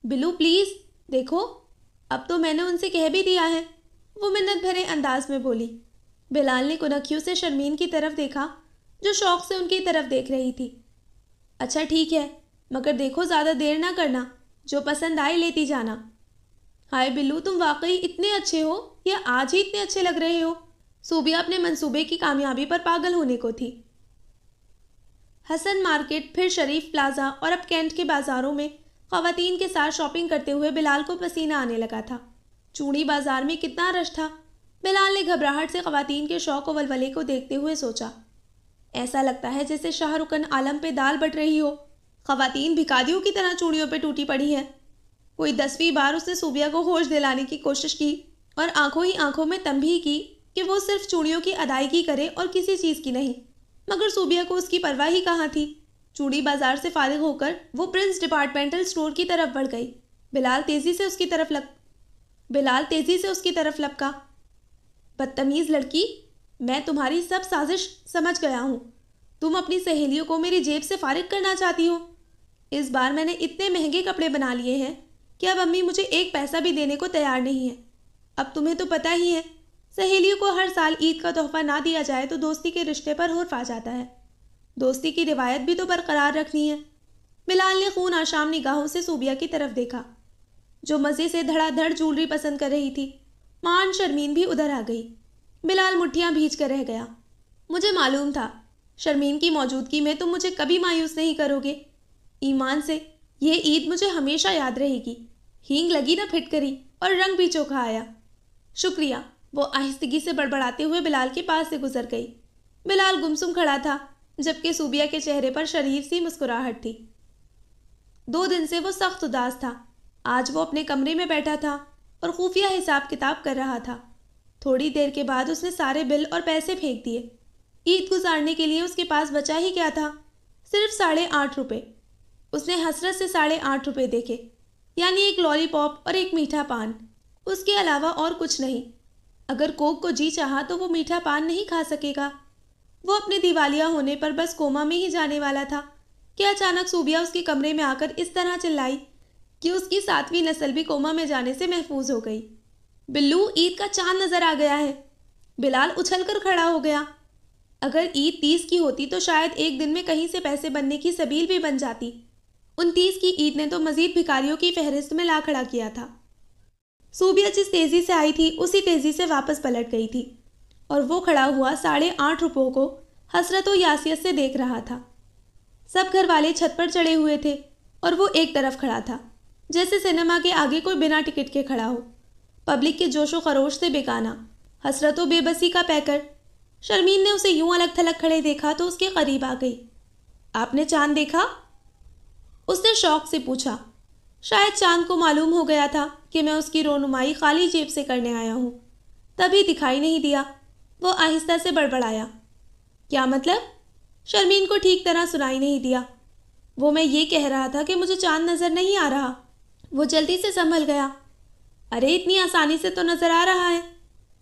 بلو پلیز دیکھو، اب تو میں نے ان سے کہہ بھی دیا ہے، وہ منت بھرے انداز میں بولی۔ بلال نے کنکھیوں سے شرمین کی طرف دیکھا جو شوق سے ان کی طرف دیکھ رہی تھی۔ اچھا ٹھیک ہے، مگر دیکھو زیادہ دیر نہ کرنا، جو پسند آئے لیتی جانا۔ ہائے بلو، تم واقعی اتنے اچھے ہو یا آج ہی اتنے اچھے لگ رہے ہو؟ صوبیہ اپنے منصوبے کی کامیابی پر پاگل ہونے کو تھی۔ حسن مارکیٹ، پھر شریف پلازا اور اب کینٹ کے بازاروں میں خواتین کے ساتھ شاپنگ کرتے ہوئے بلال کو پسینہ آنے لگا تھا۔ چوڑی بازار میں کتنا رش تھا۔ بلال نے گھبراہٹ سے خواتین کے شوق و ولولے کو دیکھتے ہوئے سوچا، ایسا لگتا ہے جیسے شاہ رکن عالم پہ دال بٹ رہی ہو۔ خواتین بھکاریوں کی طرح چوڑیوں پہ ٹوٹی پڑی ہیں۔ کوئی 10ویں بار اس نے صوبیہ کو ہوش دلانے کی کوشش کی اور آنکھوں ہی آنکھوں میں تنبیہ کی کہ وہ صرف چوڑیوں کی ادائیگی کرے اور کسی چیز کی نہیں، مگر صوبیہ کو اس کی پرواہ ہی کہاں تھی۔ چوڑی بازار سے فارغ ہو کر وہ پرنس ڈپارٹمنٹل اسٹور کی طرف بڑھ گئی۔ بلال تیزی سے اس کی طرف لپکا۔ بدتمیز لڑکی، میں تمہاری سب سازش سمجھ گیا ہوں۔ تم اپنی سہیلیوں کو میری جیب سے فارغ کرنا چاہتی ہو۔ اس بار میں نے اتنے مہنگے کپڑے بنا لیے ہیں کہ اب امی مجھے 1 پیسہ بھی دینے کو تیار نہیں ہے۔ اب تمہیں تو پتہ ہی ہے، سہیلیوں کو ہر سال عید کا تحفہ نہ دیا جائے تو دوستی کے رشتے پر حرف آ جاتا ہے۔ دوستی کی روایت بھی تو برقرار رکھنی ہے۔ بلال نے خون آشام نگاہوں سے صوبیہ کی طرف دیکھا جو مزے سے دھڑا دھڑ جولری پسند کر رہی تھی۔ مان شرمین بھی ادھر آ گئی۔ بلال مٹھیاں بھیج کر رہ گیا۔ مجھے معلوم تھا شرمین کی موجودگی میں تم مجھے کبھی مایوس نہیں کرو گے۔ ایمان سے یہ عید مجھے ہمیشہ یاد رہے گی۔ ہینگ لگی نہ پھٹکری اور رنگ بھی چوکھا آیا۔ شکریہ، وہ آہستگی سے بڑبڑاتے ہوئے بلال کے پاس سے گزر گئی۔ بلال گمسم کھڑا تھا جبکہ صوبیہ کے چہرے پر شریف سی مسکراہٹ تھی۔ 2 دن سے وہ سخت اداس تھا۔ آج وہ اپنے کمرے میں بیٹھا تھا اور خفیہ حساب کتاب کر رہا تھا۔ تھوڑی دیر کے بعد اس نے سارے بل اور پیسے پھینک دیے۔ عید گزارنے کے لیے اس کے پاس بچا ہی کیا تھا؟ صرف 8.5 روپے۔ اس نے حسرت سے 8.5 روپے دیکھے، یعنی 1 لالی پاپ اور 1 میٹھا پان، اس کے علاوہ اور کچھ نہیں۔ اگر کوک کو جی چاہا تو وہ میٹھا پان نہیں کھا سکے گا۔ وہ اپنے دیوالیہ ہونے پر بس کوما میں ہی جانے والا تھا کہ اچانک صوبیہ اس کے کمرے میں آ کر اس طرح چلائی کہ اس کی 7ویں نسل بھی کوما میں جانے سے محفوظ ہو گئی۔ بلو، عید کا چاند نظر آ گیا ہے۔ بلال اچھل کر کھڑا ہو گیا۔ اگر عید 30 کی ہوتی تو شاید ایک دن میں کہیں سے پیسے بننے کی سبیل بھی بن جاتی۔ 29 کی عید نے تو مزید بھکاریوں کی فہرست میں لا کھڑا کیا تھا۔ صوبیہ جس تیزی سے آئی تھی اسی تیزی سے واپس پلٹ گئی تھی اور وہ کھڑا ہوا 8.5 روپوں کو حسرت و یاسیت سے دیکھ رہا تھا۔ سب گھر والے چھت پر چڑھے ہوئے تھے اور وہ ایک طرف کھڑا تھا جیسے سینما کے آگے کوئی بنا ٹکٹ کے کھڑا ہو۔ پبلک کے جوش و خروش سے بیگانہ، حسرت و بے بسی کا پیکر۔ شرمین نے اسے یوں الگ تھلگ کھڑے دیکھا تو اس کے قریب آ گئی۔ آپ نے چاند دیکھا؟ اس نے شوق سے پوچھا۔ شاید چاند کو معلوم ہو گیا تھا کہ میں اس کی رونمائی خالی جیب سے کرنے آیا ہوں، تبھی دکھائی نہیں دیا۔ وہ آہستہ سے بڑبڑایا۔ کیا مطلب؟ شرمین کو ٹھیک طرح سنائی نہیں دیا۔ وہ میں یہ کہہ رہا تھا کہ مجھے چاند نظر نہیں آ رہا۔ وہ جلدی سے سنبھل گیا۔ ارے اتنی آسانی سے تو نظر آ رہا ہے،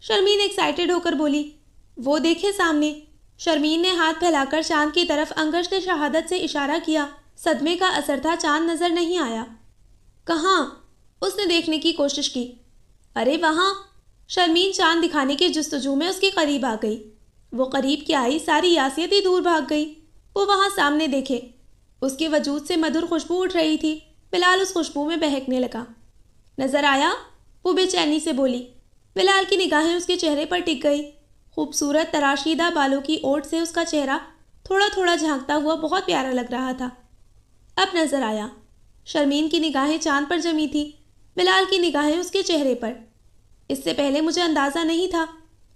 شرمین ایکسائٹڈ ہو کر بولی۔ وہ دیکھے سامنے۔ شرمین نے ہاتھ پھیلا کر چاند کی طرف انگشت شہادت سے اشارہ کیا۔ صدمے کا اثر تھا، چاند نظر نہیں آیا۔ کہاں؟ اس نے دیکھنے کی کوشش کی۔ ارے وہاں۔ شرمین چاند دکھانے کی جستجو میں اس کے قریب آ گئی۔ وہ قریب کی آئی، ساری یاسیت ہی دور بھاگ گئی۔ وہ وہاں سامنے دیکھے، اس کے وجود سے مدھر خوشبو اٹھ رہی تھی۔ بلال اس خوشبو میں بہکنے لگا۔ نظر آیا؟ وہ بے چینی سے بولی۔ بلال کی نگاہیں اس کے چہرے پر ٹک گئی۔ خوبصورت تراشیدہ بالوں کی اوٹ سے اس کا چہرہ تھوڑا تھوڑا جھانکتا ہوا بہت پیارا لگ رہا تھا۔ اب نظر آیا۔ شرمین کی نگاہیں چاند پر جمی تھی، بلال کی نگاہیں اس کے چہرے پر۔ اس سے پہلے مجھے اندازہ نہیں تھا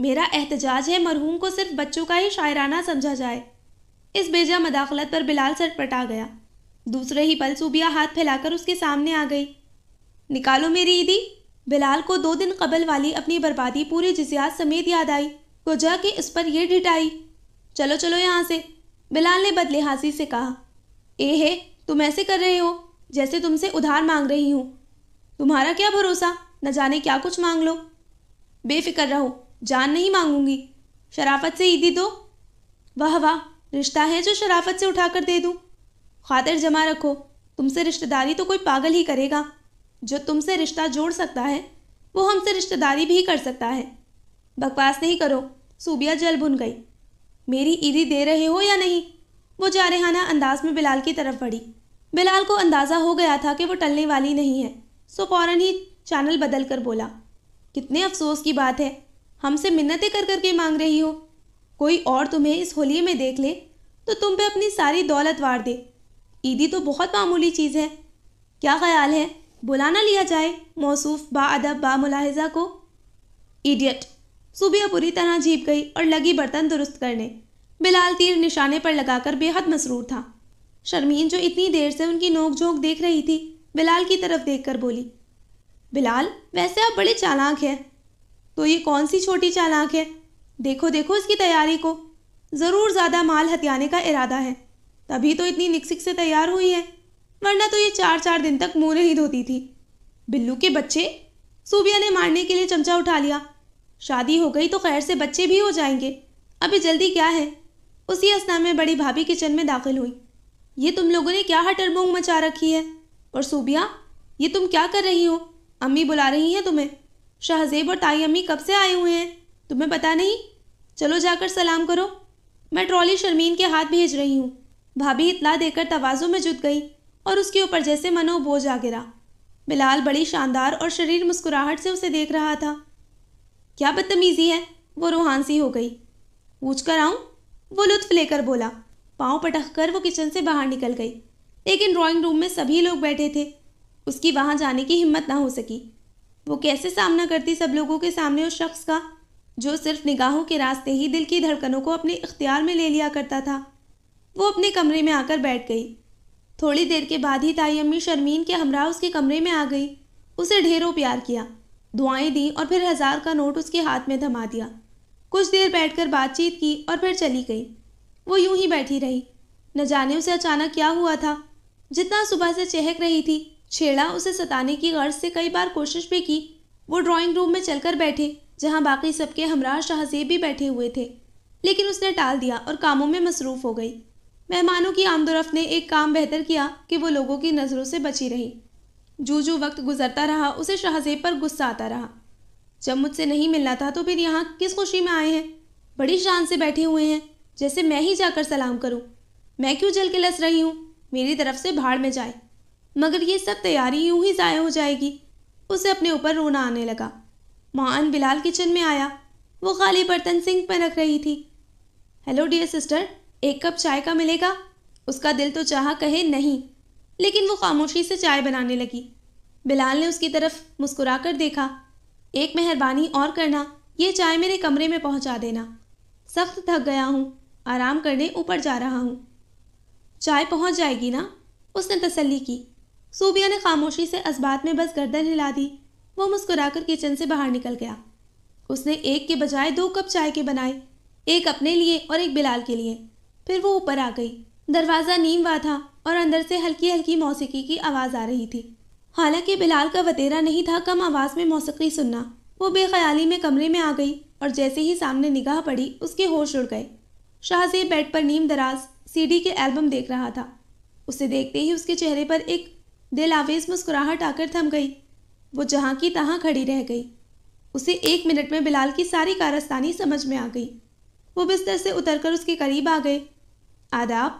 میرا احتجاج ہے مرحوم کو صرف بچوں کا ہی شاعرانہ سمجھا جائے۔ اس بیجا مداخلت پر بلال سر پٹا گیا۔ دوسرے ہی پل صوبیہ ہاتھ پھیلا کر اس کے سامنے آ گئی۔ نکالو میری عیدی۔ بلال کو 2 دن قبل والی اپنی بربادی پورے جزیات سمیت یاد آئی۔ کجا کہ اس پر یہ ڈھٹائی۔ چلو چلو یہاں سے، بلال نے بدلحاظی سے کہا۔ اے ہے، تم ایسے کر رہے ہو جیسے تم سے ادھار مانگ رہی ہوں۔ تمہارا کیا بھروسہ، نہ جانے کیا کچھ مانگ لو۔ بے فکر رہو، جان نہیں مانگوں گی، شرافت سے عیدی دو۔ واہ واہ، رشتہ ہے جو شرافت سے اٹھا کر دے دوں۔ خاطر جمع رکھو، تم سے رشتہ داری تو کوئی پاگل ہی کرے گا۔ جو تم سے رشتہ جوڑ سکتا ہے وہ ہم سے رشتہ داری بھی کر سکتا ہے۔ بکواس نہیں کرو، صوبیہ جل بھن گئی۔ میری عیدی دے رہے ہو یا نہیں؟ وہ جارحانہ انداز میں بلال کی طرف بڑھی۔ بلال کو اندازہ ہو گیا تھا کہ وہ ٹلنے والی نہیں ہے، سو فوراً ہی چینل بدل کر بولا۔ کتنے افسوس کی بات ہے، ہم سے منتیں کر کر کے مانگ رہی ہو۔ کوئی اور تمہیں اس ہولیے میں دیکھ لے تو تم پہ اپنی ساری دولت وار دے۔ عیدی تو بہت معمولی چیز ہے۔ کیا خیال ہے بلا نہ لیا جائے موصوف با ادب با ملاحظہ کو؟ ایڈیٹ! صوبیہ بری طرح جھیپ گئی اور لگی برتن درست کرنے۔ بلال تیر نشانے پر لگا کر بے حد مسرور تھا۔ شرمین جو اتنی دیر سے ان کی نوک جھونک دیکھ رہی تھی، بلال کی طرف دیکھ کر بولی، بلال ویسے آپ بڑے چالاک ہیں۔ تو یہ کون سی چھوٹی چالاک ہے؟ دیکھو دیکھو اس کی تیاری کو، ضرور زیادہ مال ہتھیانے کا ارادہ ہے، تبھی تو اتنی نکسک سے تیار ہوئی ہے، ورنہ تو یہ 4 دن تک منہ نہیں دھوتی تھی۔ بلو کے بچے! صوبیہ نے مارنے کے لیے چمچہ اٹھا لیا۔ شادی ہو گئی تو خیر سے بچے بھی ہو جائیں گے، ابھی جلدی کیا ہے؟ اسی اثنا میں بڑی بھابھی کچن میں داخل ہوئی۔ یہ تم لوگوں نے کیا ہٹر بونگ مچا رکھی ہے؟ اور صوبیہ، یہ تم کیا کر رہی ہو؟ امی بلا رہی ہیں تمہیں۔ شہزیب اور تائی امی کب سے آئے ہوئے ہیں، تمہیں پتہ نہیں؟ چلو جا کر سلام کرو، میں ٹرالی شرمین کے ہاتھ بھیج رہی ہوں۔ بھابھی اطلاع دے کر تواضع میں جھک گئی اور اس کے اوپر جیسے منو بوجھ آ گرا۔ بلال بڑی شاندار اور شریر مسکراہٹ سے اسے دیکھ رہا تھا۔ کیا بدتمیزی ہے، وہ روحان سی ہو گئی۔ پوچھ کر آؤں؟ وہ لطف لے کر بولا۔ پاؤں پٹک کر وہ کچن سے باہر نکل گئی، لیکن ڈرائنگ روم میں سبھی لوگ بیٹھے تھے، اس کی وہاں جانے کی ہمت نہ ہو سکی۔ وہ کیسے سامنا کرتی سب لوگوں کے سامنے اس شخص کا جو صرف نگاہوں کے راستے ہی دل کی دھڑکنوں کو اپنے اختیار میں لے لیا کرتا تھا۔ وہ اپنے کمرے میں آ کر بیٹھ گئی۔ تھوڑی دیر کے بعد ہی تائی امی شرمین کے ہمراہ اس کے کمرے میں آ گئی، اسے ڈھیروں پیار کیا، دعائیں دیں اور پھر 1000 کا نوٹ اس کے ہاتھ میں تھما دیا۔ کچھ دیر بیٹھ کر بات چیت کی اور پھر چلی گئی۔ وہ یوں ہی بیٹھی رہی، نہ جانے اسے اچانک کیا ہوا تھا۔ جتنا صبح سے چہک رہی تھی، چھیڑا اسے ستانے کی غرض سے کئی بار کوشش بھی کی وہ ڈرائنگ روم میں چل کر بیٹھے جہاں باقی سب کے ہمراہ شہزیب بھی بیٹھے ہوئے تھے، لیکن اس نے ٹال دیا اور کاموں میں مصروف ہو گئی۔ مہمانوں کی آمد و رفت نے ایک کام بہتر کیا کہ وہ لوگوں کی نظروں سے بچی رہی۔ جو وقت گزرتا رہا اسے شہزیب پر غصہ آتا رہا۔ جب مجھ سے نہیں ملنا تھا تو پھر یہاں کس خوشی میں آئے ہیں؟ بڑی شان سے بیٹھے ہوئے ہیں، جیسے میں ہی جا کر سلام کروں۔ میں کیوں جل کے لس رہی ہوں؟ میری طرف سے بھاڑ میں جائے۔ مگر یہ سب تیاری یوں ہی ضائع ہو جائے گی۔ اسے اپنے اوپر رونا آنے لگا۔ معان بلال کچن میں آیا، وہ خالی برتن سنک پہ رکھ رہی تھی۔ ہیلو ڈیئر سسٹر، 1 کپ چائے کا ملے گا؟ اس کا دل تو چاہا کہے نہیں، لیکن وہ خاموشی سے چائے بنانے لگی۔ بلال نے اس کی طرف مسکرا کر دیکھا۔ ایک مہربانی اور کرنا، یہ چائے میرے کمرے میں پہنچا دینا، سخت تھک گیا ہوں، آرام کرنے اوپر جا رہا ہوں۔ چائے پہنچ جائے گی نا؟ اس نے تسلی کی۔ صوبیہ نے خاموشی سے اسبات میں بس گردن ہلا دی۔ وہ مسکرا کر کچن سے باہر نکل گیا۔ اس نے 1 کے بجائے 2 کپ چائے کے بنائے، ایک اپنے لیے اور ایک بلال کے لیے۔ پھر وہ اوپر آ گئی۔ دروازہ نیم وا تھا اور اندر سے ہلکی ہلکی موسیقی کی آواز آ رہی تھی۔ حالانکہ بلال کا وتیرہ نہیں تھا کم آواز میں موسیقی سننا۔ وہ بے خیالی میں کمرے میں آ گئی اور جیسے ہی سامنے نگاہ پڑی اس کے ہوش اڑ گئے۔ شہزیب بیڈ پر نیم دراز CD کے البم دیکھ رہا تھا۔ اسے دیکھتے ہی اس کے چہرے پر ایک دل آویز مسکراہٹ آ کر تھم گئی۔ وہ جہاں کی تہاں کھڑی رہ گئی۔ اسے 1 منٹ میں بلال کی ساری کارستانی سمجھ میں آ گئی۔ وہ بستر سے اتر کر اس کے قریب آ گئے۔ آداب،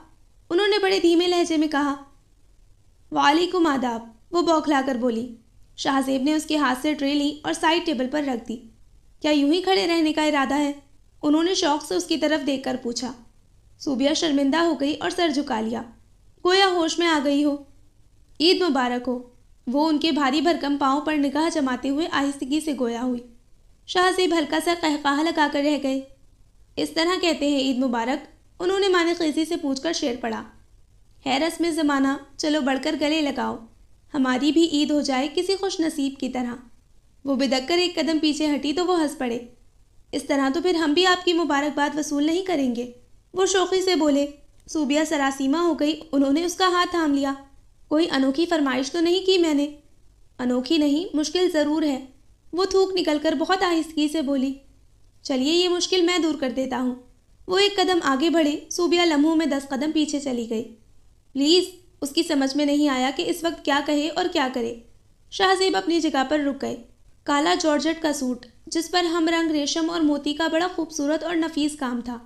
انہوں نے بڑے دھیمے لہجے میں کہا۔ وعلیکم آداب، وہ بوکھلا کر بولی۔ شہزیب نے اس کے ہاتھ سے ٹرے لی اور سائڈ ٹیبل پر رکھ دی۔ کیا یوں ہی کھڑے رہنے کا ارادہ ہے؟ انہوں نے شوق سے اس کی طرف دیکھ کر پوچھا۔ صوبیہ شرمندہ ہو گئی اور سر جھکا لیا، گویا ہوش میں آ گئی ہو۔ عید مبارک ہو، وہ ان کے بھاری بھرکم پاؤں پر نگاہ جماتے ہوئے آہستگی سے گویا ہوئی۔ شاہزیب ہلکا سا قہقہہ لگا کر رہ گئے۔ اس طرح کہتے ہیں عید مبارک؟ انہوں نے معنی خیزی سے پوچھ کر شعر پڑھا۔ ہے رسم زمانہ، چلو بڑھ کر گلے لگاؤ، ہماری بھی عید ہو جائے کسی خوش نصیب کی طرح۔ وہ بدک کر ایک قدم پیچھے ہٹی تو وہ ہنس پڑے۔ اس طرح تو پھر ہم بھی آپ کی مبارکباد وصول نہیں کریں گے، وہ شوخی سے بولے۔ صوبیہ سراسیمہ ہو گئی، انہوں نے اس کا ہاتھ تھام لیا۔ کوئی انوکھی فرمائش تو نہیں کی میں نے؟ انوکھی نہیں، مشکل ضرور ہے، وہ تھوک نکل کر بہت آہستگی سے بولی۔ چلیے یہ مشکل میں دور کر دیتا ہوں۔ وہ ایک قدم آگے بڑھے، صوبیہ لمحوں میں 10 قدم پیچھے چلی گئی۔ پلیز، اس کی سمجھ میں نہیں آیا کہ اس وقت کیا کہے اور کیا کرے۔ شاہزیب اپنی جگہ پر رک گئے۔ کالا جارجٹ کا سوٹ جس پر ہم رنگ ریشم اور موتی کا بڑا خوبصورت اور نفیس کام تھا،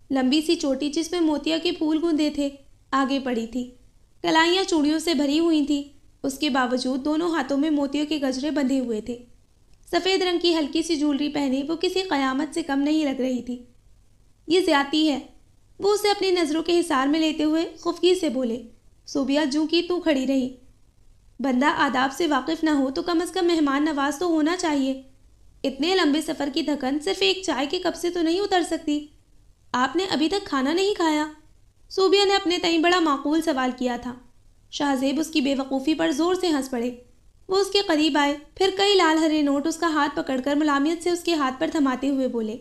لمبی سی چوٹی جس میں موتیا کے پھول گوندے تھے آگے پڑی تھی، کلائیاں چوڑیوں سے بھری ہوئی تھیں، اس کے باوجود دونوں ہاتھوں میں موتیوں کے گجرے بندھے ہوئے تھے۔ سفید رنگ کی ہلکی سی جولری پہنے وہ کسی قیامت سے کم نہیں لگ رہی تھی۔ یہ زیادتی ہے، وہ اسے اپنی نظروں کے حصار میں لیتے ہوئے خفگی سے بولے۔ صوبیہ جوں کی تو کھڑی رہی۔ بندہ آداب سے واقف نہ ہو تو کم از کم مہمان نواز تو ہونا چاہیے۔ اتنے لمبے سفر کی تھکن صرف ایک چائے کے کپ سے تو نہیں اتر سکتی۔ آپ نے ابھی تک کھانا نہیں کھایا؟ صوبیہ نے اپنے تئیں بڑا معقول سوال کیا تھا۔ شاہزیب اس کی بے وقوفی پر زور سے ہنس پڑے۔ وہ اس کے قریب آئے، پھر کئی لال ہرے نوٹ اس کا ہاتھ پکڑ کر ملامت سے اس کے ہاتھ پر تھماتے ہوئے بولے۔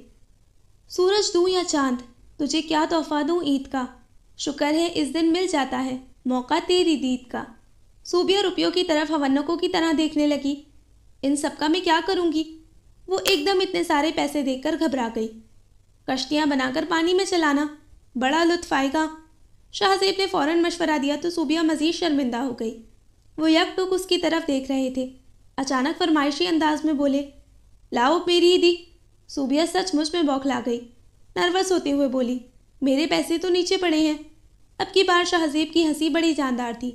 سورج دوں یا چاند، تجھے کیا تحفہ دوں عید کا؟ شکر ہے اس دن مل جاتا ہے موقع تیری دید کا۔ صوبیہ روپیوں کی طرف ہونکوں کی طرح دیکھنے لگی۔ ان سب کا میں کیا کروں گی؟ وہ ایک دم اتنے سارے پیسے دیکھ کر گھبرا گئی۔ کشتیاں بنا کر پانی میں چلانا، بڑا لطف آئے گا۔ شاہزیب نے فوراً مشورہ دیا تو صوبیہ مزید شرمندہ ہو گئی۔ وہ یک ٹک اس کی طرف دیکھ رہے تھے۔ اچانک فرمائشی انداز میں بولے، لاؤ میری عیدی۔ صوبیہ سچ مچ میں بوکھلا گئی، نروس ہوتے ہوئے بولی، میرے پیسے تو نیچے پڑے ہیں۔ اب کی بار شاہزیب کی ہنسی بڑی جاندار تھی۔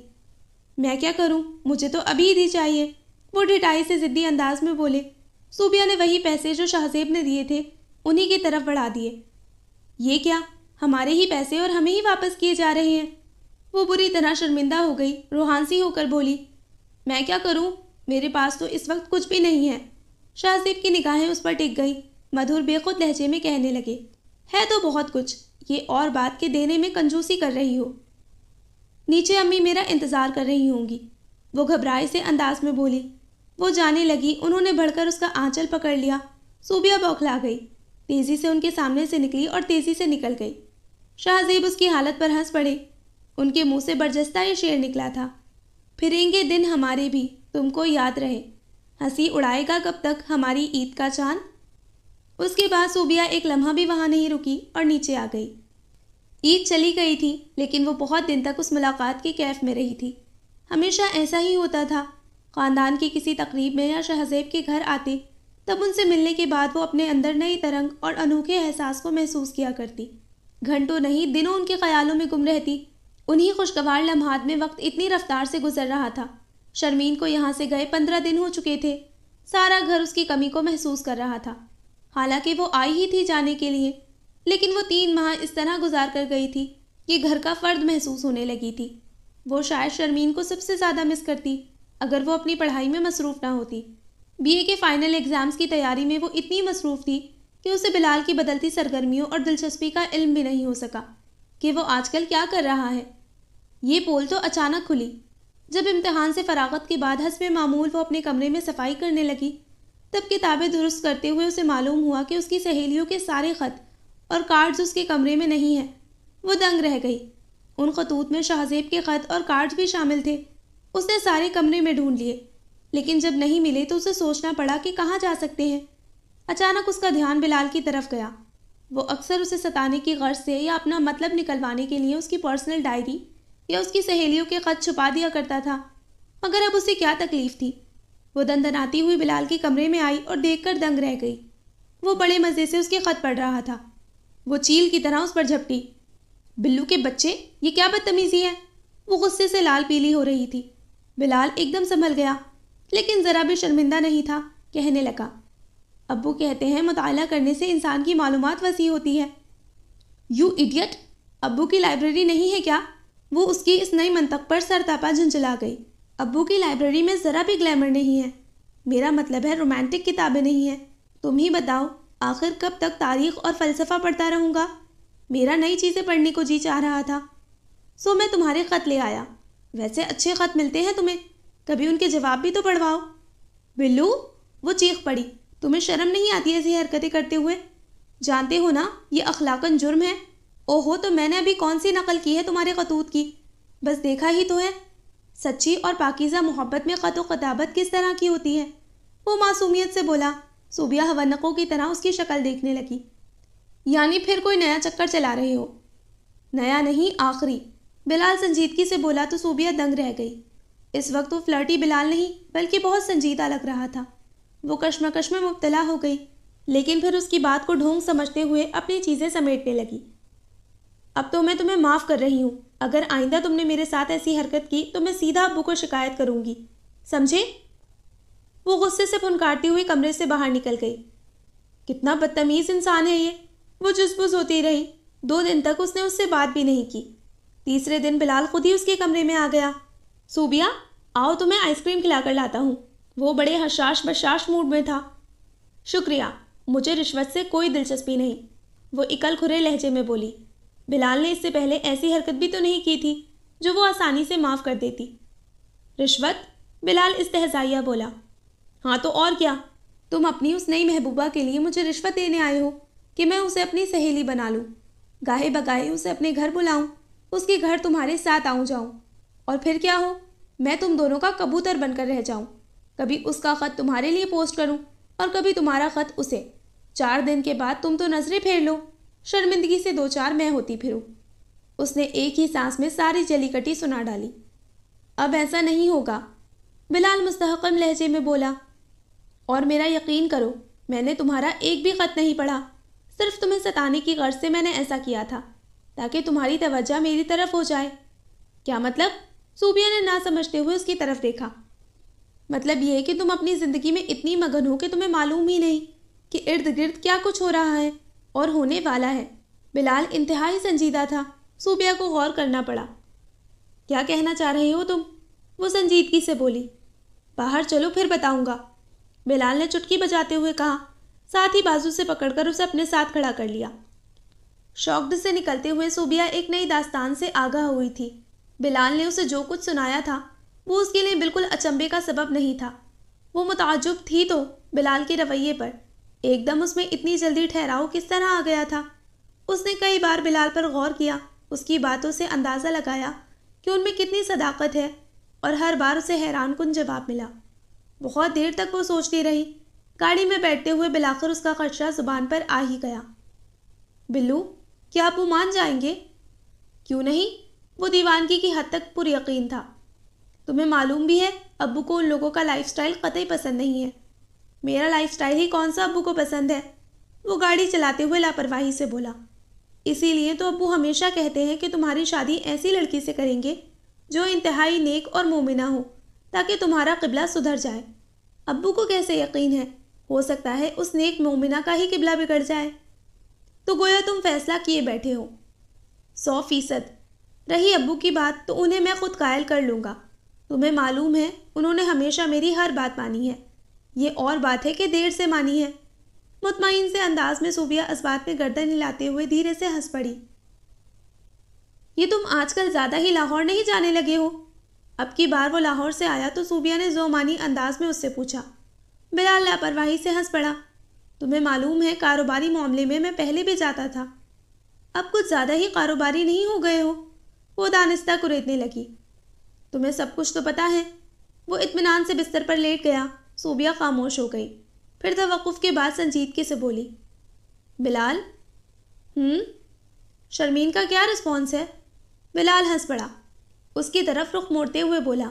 میں کیا کروں، مجھے تو ابھی عیدی چاہیے، وہ ڈھٹائی سے ضدی انداز میں بولے۔ صوبیہ نے وہی پیسے جو شاہزیب نے دیے تھے انہی کی طرف بڑھا دیے۔ یہ کیا، ہمارے ہی پیسے اور ہمیں ہی واپس کیے جا رہے ہیں؟ وہ بری طرح شرمندہ ہو گئی، روحانسی ہو کر بولی، میں کیا کروں، میرے پاس تو اس وقت کچھ بھی نہیں ہے۔ شاہزیب کی نگاہیں اس پر ٹک گئی، مدھر بے خود لہجے میں کہنے لگے، ہے تو بہت کچھ، یہ اور بات کے دینے میں کنجوسی کر رہی ہو۔ نیچے امی میرا انتظار کر رہی ہوں گی، وہ گھبرائے سے انداز میں بولی۔ وہ جانے لگی، انہوں نے بڑھ کر اس کا آنچل پکڑ لیا۔ صوبیہ بوکھلا گئی، تیزی سے ان کے سامنے سے نکلی اور تیزی سے نکل گئی۔ شاہزیب اس کی حالت پر ہنس پڑے۔ ان کے منہ سے برجستہ یہ شعر نکلا تھا، پھریں گے دن ہمارے بھی تم کو یاد رہے، ہنسی اڑائے گا کب تک ہماری عید کا چاند۔ اس کے بعد صوبیہ ایک لمحہ بھی وہاں نہیں رکی اور نیچے آ گئی۔ عید چلی گئی تھی لیکن وہ بہت دن تک اس ملاقات کے کیف میں رہی تھی۔ ہمیشہ ایسا ہی ہوتا تھا، خاندان کی کسی تقریب میں یا شاہزیب کے گھر آتے تب ان سے ملنے کے بعد وہ اپنے اندر نئی ترنگ اور انوکھے احساس کو محسوس کیا کرتی۔ گھنٹوں نہیں دنوں ان کے خیالوں میں گم رہتی۔ انہی خوشگوار لمحات میں وقت اتنی رفتار سے گزر رہا تھا۔ شرمین کو یہاں سے گئے 15 دن ہو چکے تھے۔ سارا گھر اس کی کمی کو محسوس کر رہا تھا، حالانکہ وہ آئی ہی تھی جانے کے لیے، لیکن وہ 3 ماہ اس طرح گزار کر گئی تھی کہ گھر کا فرد محسوس ہونے لگی تھی۔ وہ شاید شرمین کو سب سے زیادہ مس کرتی اگر وہ اپنی پڑھائی میں مصروف نہ ہوتی۔ بی اے کے فائنل ایگزامز کی تیاری میں وہ اتنی مصروف تھی کہ اسے بلال کی بدلتی سرگرمیوں اور دلچسپی کا علم بھی نہیں ہو سکا کہ وہ آج کل کیا کر رہا ہے۔ یہ پول تو اچانک کھلی جب امتحان سے فراغت کے بعد حسب معمول وہ اپنے کمرے میں صفائی کرنے لگی۔ تب کتابیں درست کرتے ہوئے اسے معلوم ہوا کہ اس کی سہیلیوں کے سارے خط اور کارڈز اس کے کمرے میں نہیں ہیں۔ وہ دنگ رہ گئی۔ ان خطوط میں شاہزیب کے خط اور کارڈز بھی شامل تھے۔ اس نے سارے کمرے میں ڈھونڈ لیے لیکن جب نہیں ملے تو اسے سوچنا پڑا کہ کہاں جا سکتے ہیں۔ اچانک اس کا دھیان بلال کی طرف گیا۔ وہ اکثر اسے ستانے کی غرض سے یا اپنا مطلب نکلوانے کے لیے اس کی پرسنل ڈائری یا اس کی سہیلیوں کے خط چھپا دیا کرتا تھا، مگر اب اسے کیا تکلیف تھی۔ وہ دندناتی ہوئی بلال کے کمرے میں آئی اور دیکھ کر دنگ رہ گئی۔ وہ بڑے مزے سے اس کے خط پڑھ رہا تھا۔ وہ چیل کی طرح اس پر جھپٹی۔ بلو کے بچے، یہ کیا بدتمیزی ہے؟ وہ غصے سے لال پیلی ہو رہی تھی۔ بلال ایک دم سنبھل گیا لیکن ذرا بھی شرمندہ نہیں تھا۔ کہنے لگا، ابو کہتے ہیں مطالعہ کرنے سے انسان کی معلومات وسیع ہوتی ہے۔ یو ایڈیٹ، ابو کی لائبریری نہیں ہے کیا؟ وہ اس کی اس نئی منطق پر سر تاپا جھنجھلا گئی۔ ابو کی لائبریری میں ذرا بھی گلیمر نہیں ہے، میرا مطلب ہے رومانٹک کتابیں نہیں ہیں، تم ہی بتاؤ، آخر کب تک تاریخ اور فلسفہ پڑھتا رہوں گا؟ میرا نئی چیزیں پڑھنے کو جی چاہ رہا تھا، سو میں تمہارے خط لے آیا۔ ویسے اچھے خط ملتے ہیں تمہیں، کبھی ان کے جواب بھی تو پڑھواؤ۔ بلو، وہ چیخ پڑی، تمہیں شرم نہیں آتی ایسی حرکتیں کرتے ہوئے؟ جانتے ہو نا یہ اخلاقاً جرم ہے۔ اوہو، تو میں نے ابھی کون سی نقل کی ہے تمہارے خطوط کی؟ بس دیکھا ہی تو ہے۔ سچی اور پاکیزہ محبت میں خط و خطابت کس طرح کی ہوتی ہے؟ وہ معصومیت سے بولا۔ صوبیہ حونقوں کی طرح اس کی شکل دیکھنے لگی۔ یعنی پھر کوئی نیا چکر چلا رہے ہو؟ نیا نہیں، آخری، بلال سنجیدگی سے بولا تو صوبیہ دنگ رہ گئی۔ اس وقت وہ فلرٹی بلال نہیں بلکہ بہت سنجیدہ لگ رہا تھا۔ وہ کشمکش میں مبتلا ہو گئی، لیکن پھر اس کی بات کو ڈھونگ سمجھتے ہوئے اپنی چیزیں سمیٹنے لگی۔ اب تو میں تمہیں معاف کر رہی ہوں، اگر آئندہ تم نے میرے ساتھ ایسی حرکت کی تو میں سیدھا ابو کو شکایت کروں گی، سمجھے؟ وہ غصے سے پھنکارتی ہوئی کمرے سے باہر نکل گئی۔ کتنا بدتمیز انسان ہے یہ، وہ جزبز ہوتی رہی۔ 2 دن تک اس نے اس سے بات بھی نہیں کی۔ تیسرے دن بلال خود ہی اس کے کمرے میں آ گیا۔ صوبیہ، آؤ تمہیں آئس کریم کھلا کر لاتا ہوں۔ وہ بڑے حشاش بشاش موڈ میں تھا۔ شکریہ، مجھے رشوت سے کوئی دلچسپی نہیں، وہ اکل کھرے لہجے میں بولی۔ بلال نے اس سے پہلے ایسی حرکت بھی تو نہیں کی تھی جو وہ آسانی سے معاف کر دیتی۔ رشوت؟ بلال استہزائیہ بولا۔ ہاں تو اور کیا، تم اپنی اس نئی محبوبہ کے لیے مجھے رشوت دینے آئے ہو کہ میں اسے اپنی سہیلی بنا لوں، گاہے بگاہے اسے اپنے گھر بلاؤں، اس کے گھر تمہارے ساتھ آؤں جاؤں، اور پھر کیا ہو، میں تم دونوں کا کبوتر بن کر رہ جاؤں، کبھی اس کا خط تمہارے لیے پوسٹ کروں اور کبھی تمہارا خط اسے۔ 4 دن کے بعد تم تو نظریں پھیر لو، شرمندگی سے 2-4 میں ہوتی پھروں۔ اس نے ایک ہی سانس میں ساری جلی کٹی سنا ڈالی۔ اب ایسا نہیں ہوگا، بلال مستحکم لہجے میں بولا، اور میرا یقین کرو میں نے تمہارا ایک بھی خط نہیں پڑھا، صرف تمہیں ستانے کی غرض سے میں نے ایسا کیا تھا تاکہ تمہاری توجہ میری طرف ہو جائے۔ کیا مطلب؟ صوبیہ نے نہ سمجھتے ہوئے اس کی طرف دیکھا۔ مطلب یہ کہ تم اپنی زندگی میں اتنی مگن ہو کہ تمہیں معلوم ہی نہیں کہ ارد گرد کیا کچھ ہو رہا ہے اور ہونے والا ہے۔ بلال انتہائی سنجیدہ تھا، صوبیہ کو غور کرنا پڑا۔ کیا کہنا چاہ رہے ہو تم؟ وہ سنجیدگی سے بولی۔ باہر چلو پھر بتاؤں گا، بلال نے چٹکی بجاتے ہوئے کہا، ساتھ ہی بازو سے پکڑ کر اسے اپنے ساتھ کھڑا کر لیا۔ شاکڈ سے نکلتے ہوئے صوبیہ ایک نئی داستان سے آگاہ ہوئی تھی۔ بلال نے اسے جو کچھ سنایا تھا وہ اس کے لیے بالکل اچنبھے کا سبب نہیں تھا۔ وہ متعجب تھی تو بلال کے رویے پر، ایک دم اس میں اتنی جلدی ٹھہراؤ کس طرح آ گیا تھا؟ اس نے کئی بار بلال پر غور کیا، اس کی باتوں سے اندازہ لگایا کہ ان میں کتنی صداقت ہے، اور ہر بار اسے حیران کن جواب ملا۔ بہت دیر تک وہ سوچتی رہی۔ گاڑی میں بیٹھتے ہوئے بلاخر اس کا خدشہ زبان پر آ ہی گیا۔ بلو، کیا ابو مان جائیں گے؟ کیوں نہیں؟ وہ دیوانگی کی حد تک پر یقین تھا۔ تمہیں معلوم بھی ہے ابو کو ان لوگوں کا لائف سٹائل قطعی پسند نہیں ہے۔ میرا لائف سٹائل ہی کون سا ابو کو پسند ہے؟ وہ گاڑی چلاتے ہوئے لاپرواہی سے بولا۔ اسی لیے تو ابو ہمیشہ کہتے ہیں کہ تمہاری شادی ایسی لڑکی سے کریں گے جو انتہائی نیک اور مومنہ ہو، تاکہ تمہارا قبلہ سدھر جائے۔ ابو کو کیسے یقین ہے؟ ہو سکتا ہے اس نیک مومنہ کا ہی قبلہ بگڑ جائے۔ تو گویا تم فیصلہ کیے بیٹھے ہو۔ 100%۔ رہی ابو کی بات تو انہیں میں خود قائل کر لوں گا۔ تمہیں معلوم ہے انہوں نے ہمیشہ میری ہر بات مانی ہے، یہ اور بات ہے کہ دیر سے مانی ہے۔ مطمئن سے انداز میں صوبیہ اس بات میں گردن ہلاتے ہوئے دھیرے سے ہنس پڑی۔ یہ تم آج کل زیادہ ہی لاہور نہیں جانے لگے ہو؟ اب کی بار وہ لاہور سے آیا تو صوبیہ نے ذومانی انداز میں اس سے پوچھا۔ بلال لاپرواہی سے ہنس پڑا۔ تمہیں معلوم ہے کاروباری معاملے میں میں پہلے بھی جاتا تھا، اب کچھ زیادہ ہی کاروباری نہیں ہو گئے ہو؟ وہ دانستہ کریدنے لگی۔ تمہیں سب کچھ تو پتا ہے۔ وہ اطمینان سے بستر پر لیٹ گیا۔ صوبیہ خاموش ہو گئی، پھر توقف کے بعد سنجیدگی سے بولی، بلال؟ شرمین کا کیا رسپانس ہے؟ بلال ہنس پڑا، اس کی طرف رخ موڑتے ہوئے بولا،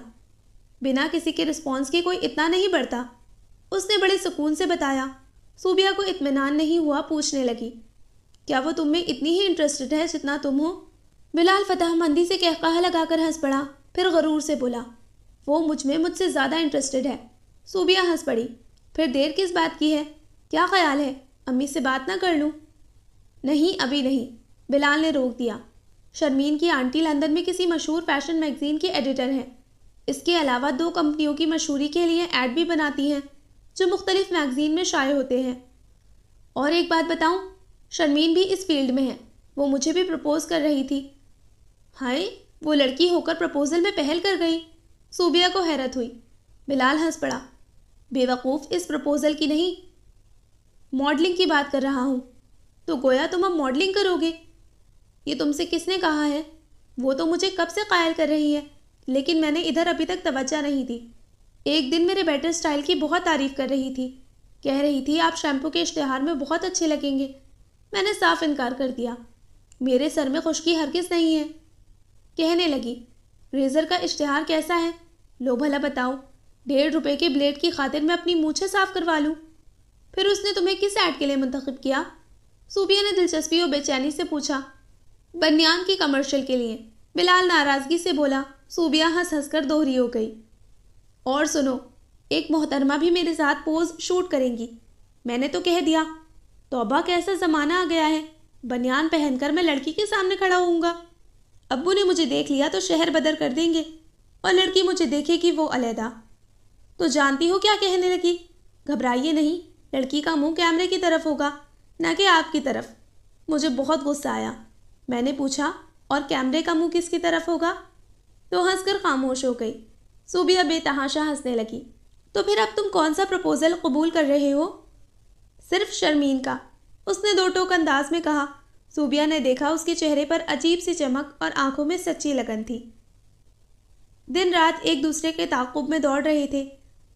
بنا کسی کے رسپانس کے کوئی اتنا نہیں بڑھتا۔ اس نے بڑے سکون سے بتایا۔ صوبیہ کو اطمینان نہیں ہوا، پوچھنے لگی، کیا وہ تم میں اتنی ہی انٹرسٹڈ ہے جتنا تم ہو؟ بلال فتح مندی سے قہقہہ لگا کر ہنس پڑا، پھر غرور سے بولا، وہ مجھ سے زیادہ انٹرسٹڈ ہے۔ صوبیہ ہنس پڑی، پھر دیر کس بات کی ہے؟ کیا خیال ہے امی سے بات نہ کر لوں؟ نہیں ابھی نہیں، بلال نے روک دیا۔ شرمین کی آنٹی لندن میں کسی مشہور فیشن میگزین کی ایڈیٹر ہیں۔ اس کے علاوہ 2 کمپنیوں کی مشہوری کے لیے ایڈ بھی بناتی ہیں جو مختلف میگزین میں شائع ہوتے ہیں۔ اور ایک بات بتاؤں، شرمین بھی اس فیلڈ میں ہے، وہ مجھے بھی پرپوز کر رہی تھی۔ ہائے، وہ لڑکی ہو کر پرپوزل میں پہل کر گئی۔ صوبیہ کو حیرت ہوئی۔ بلال ہنس پڑا۔ بے وقوف، اس پرپوزل کی نہیں، ماڈلنگ کی بات کر رہا ہوں۔ تو گویا تم اب ماڈلنگ کرو گے؟ یہ تم سے کس نے کہا ہے؟ وہ تو مجھے کب سے قائل کر رہی ہے، لیکن میں نے ادھر ابھی تک توجہ نہیں دی۔ ایک دن میرے بیٹر سٹائل کی بہت تعریف کر رہی تھی، کہہ رہی تھی آپ شیمپو کے اشتہار میں بہت اچھے لگیں گے۔ میں نے صاف انکار کر دیا، میرے سر میں خشکی ہرگز نہیں ہے۔ کہنے لگی، ریزر کا اشتہار کیسا ہے؟ لو بھلا بتاؤ، 1.5 روپے کے بلیڈ کی خاطر میں اپنی مونچھیں صاف کروا لوں؟ پھر اس نے تمہیں کس ایڈ کے لیے منتخب کیا؟ صوبیہ نے دلچسپی اور بے چینی سے پوچھا۔ بنیان کی کمرشل کے لیے، بلال ناراضگی سے بولا۔ صوبیہ ہنس ہنس کر دوہری ہو گئی۔ اور سنو، ایک محترمہ بھی میرے ساتھ پوز شوٹ کریں گی۔ میں نے تو کہہ دیا۔ توبہ، کیسا زمانہ آ گیا ہے، بنیان پہن کر میں لڑکی کے سامنے کھڑا ہوں گا؟ ابو نے مجھے دیکھ لیا تو شہر بدر کر دیں گے، اور لڑکی مجھے دیکھے گی وہ علیحدہ۔ تو جانتی ہو کیا کہنے لگی؟ گھبرائیے نہیں، لڑکی کا منہ کیمرے کی طرف ہوگا، نہ کہ آپ کی طرف۔ مجھے بہت غصہ آیا۔ میں نے پوچھا، اور کیمرے کا منہ کس کی طرف ہوگا؟ تو ہنس کر خاموش ہو گئی۔ صوبیہ بے تحاشا ہنسنے لگی۔ تو پھر اب تم کون سا پرپوزل قبول کر رہے ہو؟ صرف شرمین کا، اس نے 2 ٹوک انداز میں کہا۔ صوبیہ نے دیکھا اس کے چہرے پر عجیب سی چمک اور آنکھوں میں سچی لگن تھی۔ دن رات ایک دوسرے کے تعاقب میں دوڑ رہے تھے۔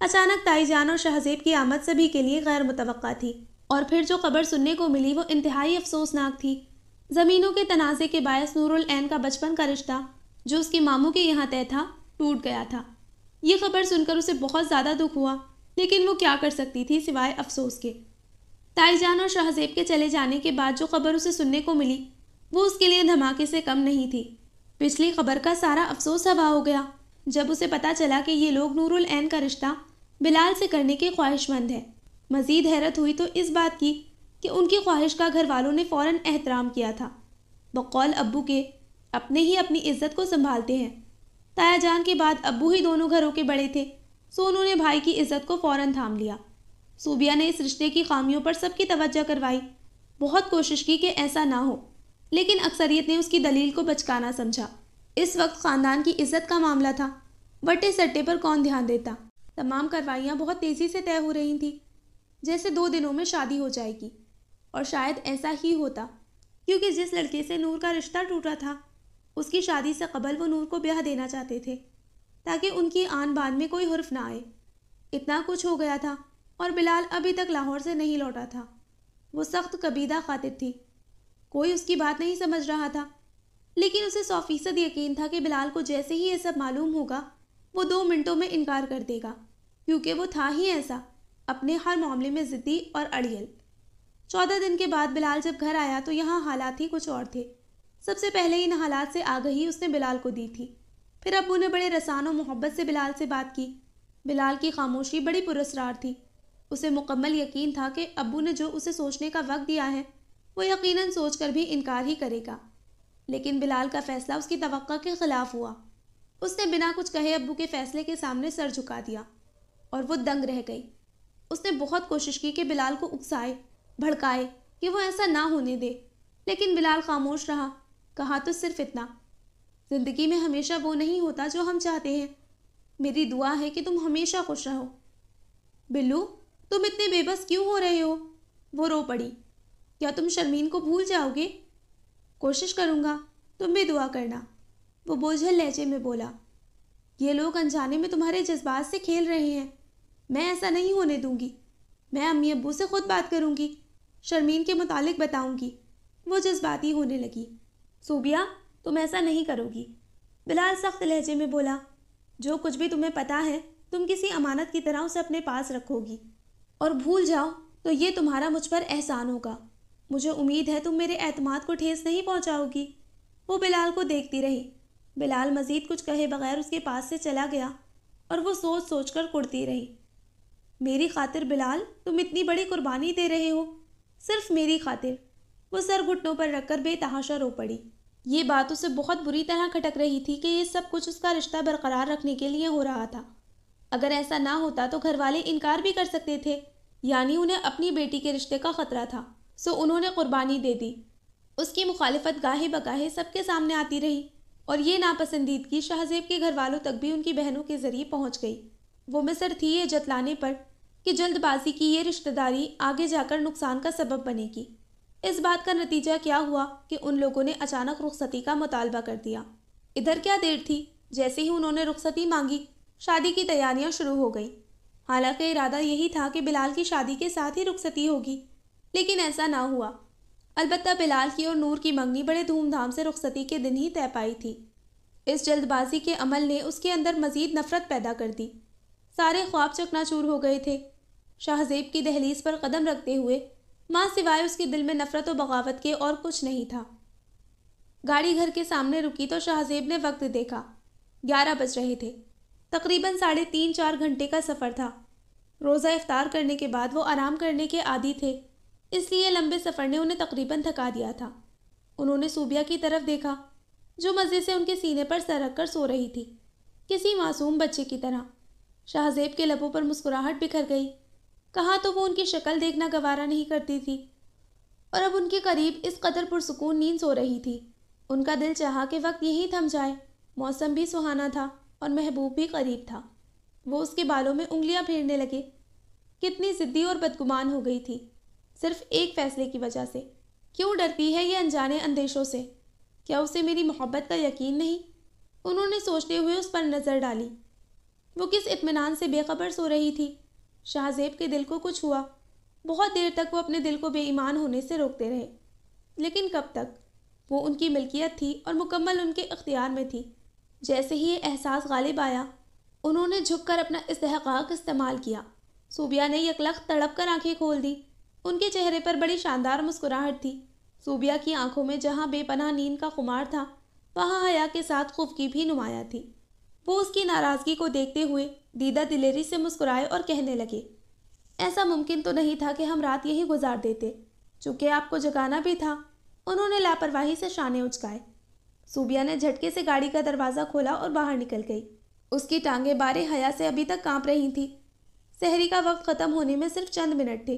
اچانک تائی جان اور شہزیب کی آمد سبھی کے لیے غیر متوقع تھی، اور پھر جو خبر سننے کو ملی وہ انتہائی افسوسناک تھی۔ زمینوں کے تنازع کے باعث نور العین کا بچپن کا رشتہ، جو اس کے ماموں کے یہاں طے تھا، ٹوٹ گیا تھا۔ یہ خبر سن کر اسے بہت زیادہ دکھ ہوا، لیکن وہ کیا کر سکتی تھی سوائے افسوس کے۔ تائی جان اور شہزیب کے چلے جانے کے بعد جو خبر اسے سننے کو ملی وہ اس کے لیے دھماکے سے کم نہیں تھی۔ پچھلی خبر کا سارا افسوس ہوا ہو گیا جب اسے پتہ چلا کہ یہ لوگ نور العین کا رشتہ بلال سے کرنے کے خواہش مند ہیں۔ مزید حیرت ہوئی تو اس بات کی کہ ان کی خواہش کا گھر والوں نے فوراً احترام کیا تھا۔ بقول ابو کے، اپنے ہی اپنی عزت کو سنبھالتے ہیں۔ تایا جان کے بعد ابو ہی دونوں گھروں کے بڑے تھے، سو انہوں نے بھائی کی عزت کو فوراً تھام لیا۔ صوبیہ نے اس رشتے کی خامیوں پر سب کی توجہ کروائی، بہت کوشش کی کہ ایسا نہ ہو، لیکن اکثریت نے اس کی دلیل کو بچکانا سمجھا۔ اس وقت خاندان کی عزت کا معاملہ تھا، بٹے سٹے پر کون دھیان دیتا۔ تمام کارروائیاں بہت تیزی سے طے ہو رہی تھیں، جیسے 2 دنوں میں شادی ہو جائے گی، اور شاید ایسا ہی ہوتا، کیونکہ جس لڑکے سے نور کا رشتہ ٹوٹا تھا اس کی شادی سے قبل وہ نور کو بیاہ دینا چاہتے تھے، تاکہ ان کی آن بان میں کوئی حرف نہ آئے۔ اتنا کچھ ہو گیا تھا، اور بلال ابھی تک لاہور سے نہیں لوٹا تھا۔ وہ سخت کبیدہ خاطر تھی، کوئی اس کی بات نہیں سمجھ رہا تھا، لیکن اسے 100% یقین تھا کہ بلال کو جیسے ہی یہ سب معلوم ہوگا وہ 2 منٹوں میں انکار کر دے گا، کیونکہ وہ تھا ہی ایسا، اپنے ہر معاملے میں ضدی اور اڑیل۔ 14 دن کے بعد بلال جب گھر آیا تو یہاں حالات ہی کچھ اور تھے۔ سب سے پہلے ان حالات سے آگہی اس نے بلال کو دی تھی۔ پھر ابو نے بڑے رسان و محبت سے بلال سے بات کی۔ بلال کی خاموشی بڑی پراسرار تھی۔ اسے مکمل یقین تھا کہ ابو نے جو اسے سوچنے کا وقت دیا ہے وہ یقیناً سوچ کر بھی انکار ہی کرے گا، لیکن بلال کا فیصلہ اس کی توقع کے خلاف ہوا۔ اس نے بنا کچھ کہے ابو کے فیصلے کے سامنے سر جھکا دیا، اور وہ دنگ رہ گئی۔ اس نے بہت کوشش کی کہ بلال کو اکسائے، بھڑکائے کہ وہ ایسا نہ ہونے دے، لیکن بلال خاموش رہا۔ کہا تو صرف اتنا، زندگی میں ہمیشہ وہ نہیں ہوتا جو ہم چاہتے ہیں، میری دعا ہے کہ تم ہمیشہ خوش رہو۔ بلو، تم اتنے بے بس کیوں ہو رہے ہو؟ وہ رو پڑی۔ کیا تم شرمین کو بھول جاؤ گے؟ کوشش کروں گا، تم بھی دعا کرنا، وہ بوجھل لہجے میں بولا۔ یہ لوگ انجانے میں تمہارے جذبات سے کھیل رہے ہیں، میں ایسا نہیں ہونے دوں گی۔ میں امی ابو سے خود بات کروں گی، شرمین کے متعلق بتاؤں گی۔ وہ جذباتی ہونے لگی۔ صوبیہ، تم ایسا نہیں کرو گی، بلال سخت لہجے میں بولا۔ جو کچھ بھی تمہیں پتا ہے تم کسی امانت کی طرح اسے اپنے پاس رکھو گی، اور بھول جاؤ تو یہ تمہارا مجھ پر احسان ہوگا۔ مجھے امید ہے تم میرے اعتماد کو ٹھیس نہیں پہنچاؤ گی۔ وہ بلال کو دیکھتی رہی۔ بلال مزید کچھ کہے بغیر اس کے پاس سے چلا گیا، اور وہ سوچ سوچ کر کڑتی رہی۔ میری خاطر بلال، تم اتنی بڑی قربانی دے رہے ہو، صرف میری خاطر؟ وہ سر گھٹنوں پر رکھ کر بے تحاشا رو پڑی۔ یہ بات اسے بہت بری طرح کھٹک رہی تھی کہ یہ سب کچھ اس کا رشتہ برقرار رکھنے کے لیے ہو رہا تھا۔ اگر ایسا نہ ہوتا تو گھر والے انکار بھی کر سکتے تھے، یعنی انہیں اپنی بیٹی کے رشتے کا خطرہ تھا، سو انہوں نے قربانی دے دی۔ اس کی مخالفت گاہے بگاہے سب کے سامنے آتی رہی اور یہ ناپسندیدگی شاہ زیب کے گھر والوں تک بھی ان کی بہنوں کے ذریعے پہنچ گئی۔ وہ مصر تھی یہ جتلانے پر کہ جلد بازی کی یہ رشتہ داری آگے جا کر نقصان کا سبب بنے گی۔ اس بات کا نتیجہ کیا ہوا کہ ان لوگوں نے اچانک رخصتی کا مطالبہ کر دیا۔ ادھر کیا دیر تھی، جیسے ہی انہوں نے رخصتی مانگی شادی کی تیاریاں شروع ہو گئیں۔ حالانکہ ارادہ یہی تھا کہ بلال کی شادی کے ساتھ ہی رخصتی ہوگی، لیکن ایسا نہ ہوا۔ البتہ بلال کی اور نور کی منگنی بڑے دھوم دھام سے رخصتی کے دن ہی طے پائی تھی۔ اس جلد بازی کے عمل نے اس کے اندر مزید نفرت پیدا کر دی۔ سارے خواب چکنا چور ہو گئے تھے۔ شاہ زیب کی دہلیز پر قدم رکھتے ہوئے ماں سوائے اس کے دل میں نفرت و بغاوت کے اور کچھ نہیں تھا۔ گاڑی گھر کے سامنے رکی تو شاہ زیب نے وقت دیکھا، 11 بج رہے تھے۔ تقریباً 3.5-4 گھنٹے کا سفر تھا۔ روزہ افطار کرنے کے بعد وہ آرام کرنے کے عادی تھے، اس لیے لمبے سفر نے انہیں تقریباً تھکا دیا تھا۔ انہوں نے صوبیہ کی طرف دیکھا جو مزے سے ان کے سینے پر سر رکھ کر سو رہی تھی، کسی معصوم بچے کی طرح۔ شاہ زیب کے لبوں پر مسکراہٹ بکھر گئی۔ کہاں تو وہ ان کی شکل دیکھنا گوارا نہیں کرتی تھی، اور اب ان کے قریب اس قدر پرسکون نیند سو رہی تھی۔ ان کا دل چاہا کہ وقت یہی تھم جائے۔ موسم بھی سہانا تھا اور محبوب بھی قریب تھا۔ وہ اس کے بالوں میں انگلیاں پھیرنے لگے۔ کتنی ضدی اور بدگمان ہو گئی تھی، صرف ایک فیصلے کی وجہ سے۔ کیوں ڈرتی ہے یہ انجانے اندیشوں سے؟ کیا اسے میری محبت کا یقین نہیں؟ انہوں نے سوچتے ہوئے اس پر نظر ڈالی۔ وہ کس اطمینان سے بے خبر سو رہی تھی۔ شاہ زیب کے دل کو کچھ ہوا۔ بہت دیر تک وہ اپنے دل کو بے ایمان ہونے سے روکتے رہے، لیکن کب تک؟ وہ ان کی ملکیت تھی اور مکمل ان کے اختیار میں تھی۔ جیسے ہی یہ احساس غالب آیا، انہوں نے جھک کر اپنا استحقاق استعمال کیا۔ صوبیہ نے یکلخت تڑپ کر آنکھیں کھول دی۔ ان کے چہرے پر بڑی شاندار مسکراہٹ تھی۔ صوبیہ کی آنکھوں میں جہاں بے پناہ نیند کا خمار تھا، وہاں حیا کے ساتھ خفگی بھی نمایاں تھی۔ وہ اس کی ناراضگی کو دیکھتے ہوئے دیدہ دلیری سے مسکرائے اور کہنے لگے، ایسا ممکن تو نہیں تھا کہ ہم رات یہی گزار دیتے، چونکہ آپ کو جگانا بھی تھا۔ انہوں نے لاپرواہی سے شانے اچکائے۔ صوبیہ نے جھٹکے سے گاڑی کا دروازہ کھولا اور باہر نکل گئی۔ اس کی ٹانگیں بارے حیا سے ابھی تک کانپ رہی تھیں۔ سحری کا وقت ختم ہونے میں صرف چند منٹ تھے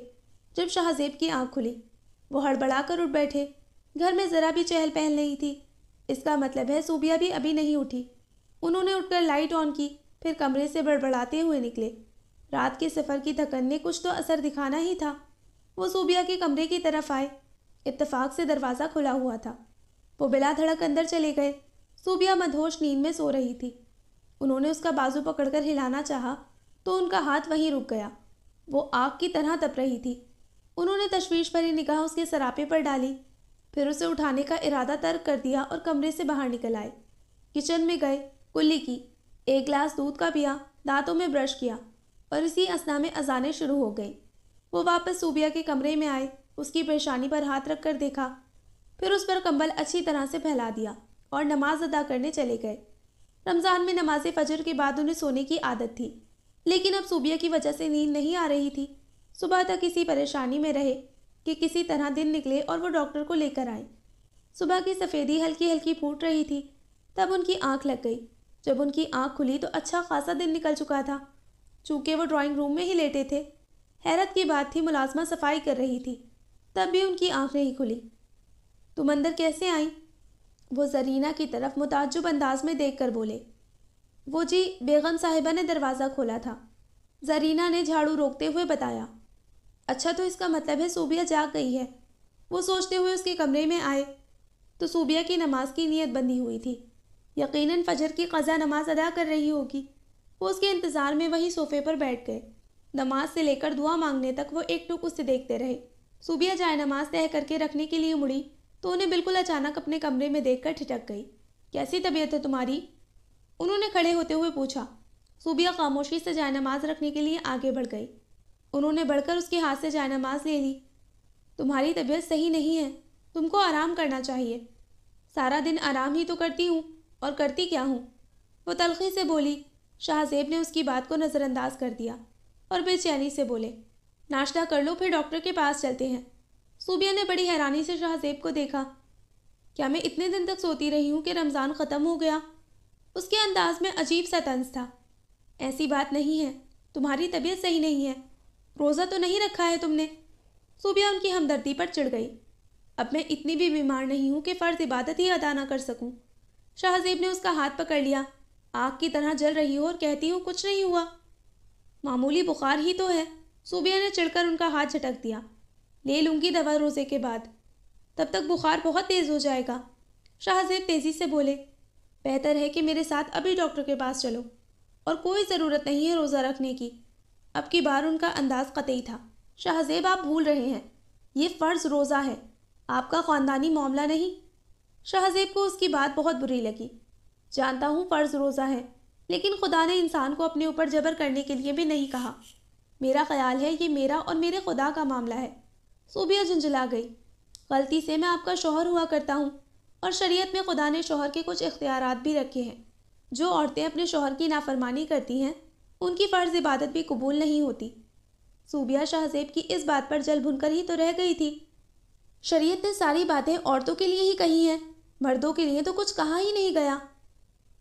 جب شاہ زیب کی آنکھ کھلی۔ وہ ہڑبڑا کر اٹھ بیٹھے۔ گھر میں ذرا بھی چہل پہل نہیں تھی۔ اس کا مطلب ہے صوبیہ بھی ابھی نہیں اٹھی۔ انہوں نے اٹھ کر لائٹ آن کی، پھر کمرے سے بڑبڑاتے ہوئے نکلے۔ رات کے سفر کی تھکن نے کچھ تو اثر دکھانا ہی تھا۔ وہ صوبیہ کے کمرے کی طرف آئے۔ اتفاق سے دروازہ کھلا ہوا تھا۔ وہ بلا دھڑک اندر چلے گئے۔ صوبیہ مدہوش نیند میں سو رہی تھی۔ انہوں نے اس کا بازو پکڑ کر ہلانا چاہا تو ان کا ہاتھ وہیں رک گیا۔ وہ آگ کی طرح تپ رہی تھی۔ انہوں نے تشویش بھری نگاہ اس کے سراپے پر ڈالی، پھر اسے اٹھانے کا ارادہ ترک کر دیا اور کمرے سے باہر نکل آئے۔ کچن میں گئے، کلی کی، ایک گلاس دودھ کا پیا، دانتوں میں برش کیا، اور اسی اثنا میں اذانیں شروع ہو گئیں۔ وہ واپس صوبیہ کے کمرے میں آئے، اس کی پیشانی پر ہاتھ رکھ کر دیکھا، پھر اس پر کمبل اچھی طرح سے پھیلا دیا اور نماز ادا کرنے چلے گئے۔ رمضان میں نماز فجر کے بعد انہیں سونے کی عادت تھی، لیکن اب صوبیہ کی وجہ سے نیند نہیں آ رہی تھی۔ صبح تک اسی پریشانی میں رہے کہ کسی طرح دن نکلے اور وہ ڈاکٹر کو لے کر آئے۔ صبح کی سفیدی ہلکی ہلکی پھوٹ رہی تھی، تب ان کی آنکھ لگ گئی۔ جب ان کی آنکھ کھلی تو اچھا خاصا دن نکل چکا تھا۔ چونکہ وہ ڈرائنگ روم میں ہی لیٹے تھے، حیرت کی بات تھی ملازمہ صفائی کر رہی تھی، تب بھی ان کی آنکھ نہیں کھلی۔ تم اندر کیسے آئیں؟ وہ زرینہ کی طرف متعجب انداز میں دیکھ کر بولے۔ وہ جی، بیگم صاحبہ نے دروازہ کھولا تھا، زرینہ نے جھاڑو روکتے ہوئے بتایا۔ اچھا، تو اس کا مطلب ہے صوبیہ جاگ گئی ہے۔ وہ سوچتے ہوئے اس کے کمرے میں آئے تو صوبیہ کی نماز کی نیت بندی ہوئی تھی۔ یقیناً فجر کی قضا نماز ادا کر رہی ہوگی۔ وہ اس کے انتظار میں وہیں صوفے پر بیٹھ گئے۔ نماز سے لے کر دعا مانگنے تک وہ ایک ٹک اسے دیکھتے رہے۔ صوبیہ جائے نماز طے کر کے رکھنے کے لیے مڑی تو انہیں بالکل اچانک اپنے کمرے میں دیکھ کر ٹھٹک گئی۔ کیسی طبیعت ہے تمہاری؟ انہوں نے کھڑے ہوتے ہوئے پوچھا۔ صوبیہ خاموشی سے جائے نماز رکھنے کے لیے آگے بڑھ گئی۔ انہوں نے بڑھ کر اس کے ہاتھ سے جائے نماز لے لی۔ تمہاری طبیعت صحیح نہیں ہے، تم کو آرام کرنا چاہیے۔ سارا دن آرام ہی تو کرتی ہوں، اور کرتی کیا ہوں؟ وہ تلخی سے بولی۔ شاہ زیب نے اس کی بات کو نظر انداز کر دیا اور بے چینی سے بولے، ناشتہ کر لو، پھر ڈاکٹر کے پاس چلتے ہیں۔ صوبیہ نے بڑی حیرانی سے شاہ زیب کو دیکھا۔ کیا میں اتنے دن تک سوتی رہی ہوں کہ رمضان ختم ہو گیا؟ اس کے انداز میں عجیب سا طنز تھا۔ ایسی بات نہیں ہے، تمہاری طبیعت صحیح نہیں ہے۔ روزہ تو نہیں رکھا ہے تم نے؟ صوبیہ ان کی ہمدردی پر چڑھ گئی۔ اب میں اتنی بھی بیمار نہیں ہوں کہ فرض عبادت ہی ادا نہ کر سکوں۔ شہزیب نے اس کا ہاتھ پکڑ لیا۔ آگ کی طرح جل رہی ہو اور کہتی ہوں کچھ نہیں ہوا۔ معمولی بخار ہی تو ہے۔ صوبیہ نے چڑھ کر ان کا ہاتھ جھٹک دیا۔ لے لوں گی دوا روزے کے بعد، تب تک بخار بہت تیز ہو جائے گا۔ شہزیب تیزی سے بولے، بہتر ہے کہ میرے ساتھ ابھی ڈاکٹر کے پاس چلو، اور کوئی ضرورت نہیں ہے روزہ رکھنے کی۔ اب کی بار ان کا انداز قطعی تھا۔ شہزیب آپ بھول رہے ہیں، یہ فرض روزہ ہے، آپ کا خاندانی معاملہ نہیں۔ شہزیب کو اس کی بات بہت بری لگی۔ جانتا ہوں فرض روزہ ہے، لیکن خدا نے انسان کو اپنے اوپر جبر کرنے کے لیے بھی نہیں کہا۔ میرا خیال ہے یہ میرا اور میرے خدا کا معاملہ ہے۔ صوبیہ جھنجھلا گئی۔ غلطی سے میں آپ کا شوہر ہوا کرتا ہوں، اور شریعت میں خدا نے شوہر کے کچھ اختیارات بھی رکھے ہیں۔ جو عورتیں اپنے شوہر کی نافرمانی کرتی ہیں ان کی فرض عبادت بھی قبول نہیں ہوتی۔ صوبیہ شہزیب کی اس بات پر جل بھن کر ہی تو رہ گئی تھی۔ شریعت نے ساری باتیں عورتوں کے لیے ہی کہی ہیں، مردوں کے لیے تو کچھ کہا ہی نہیں گیا۔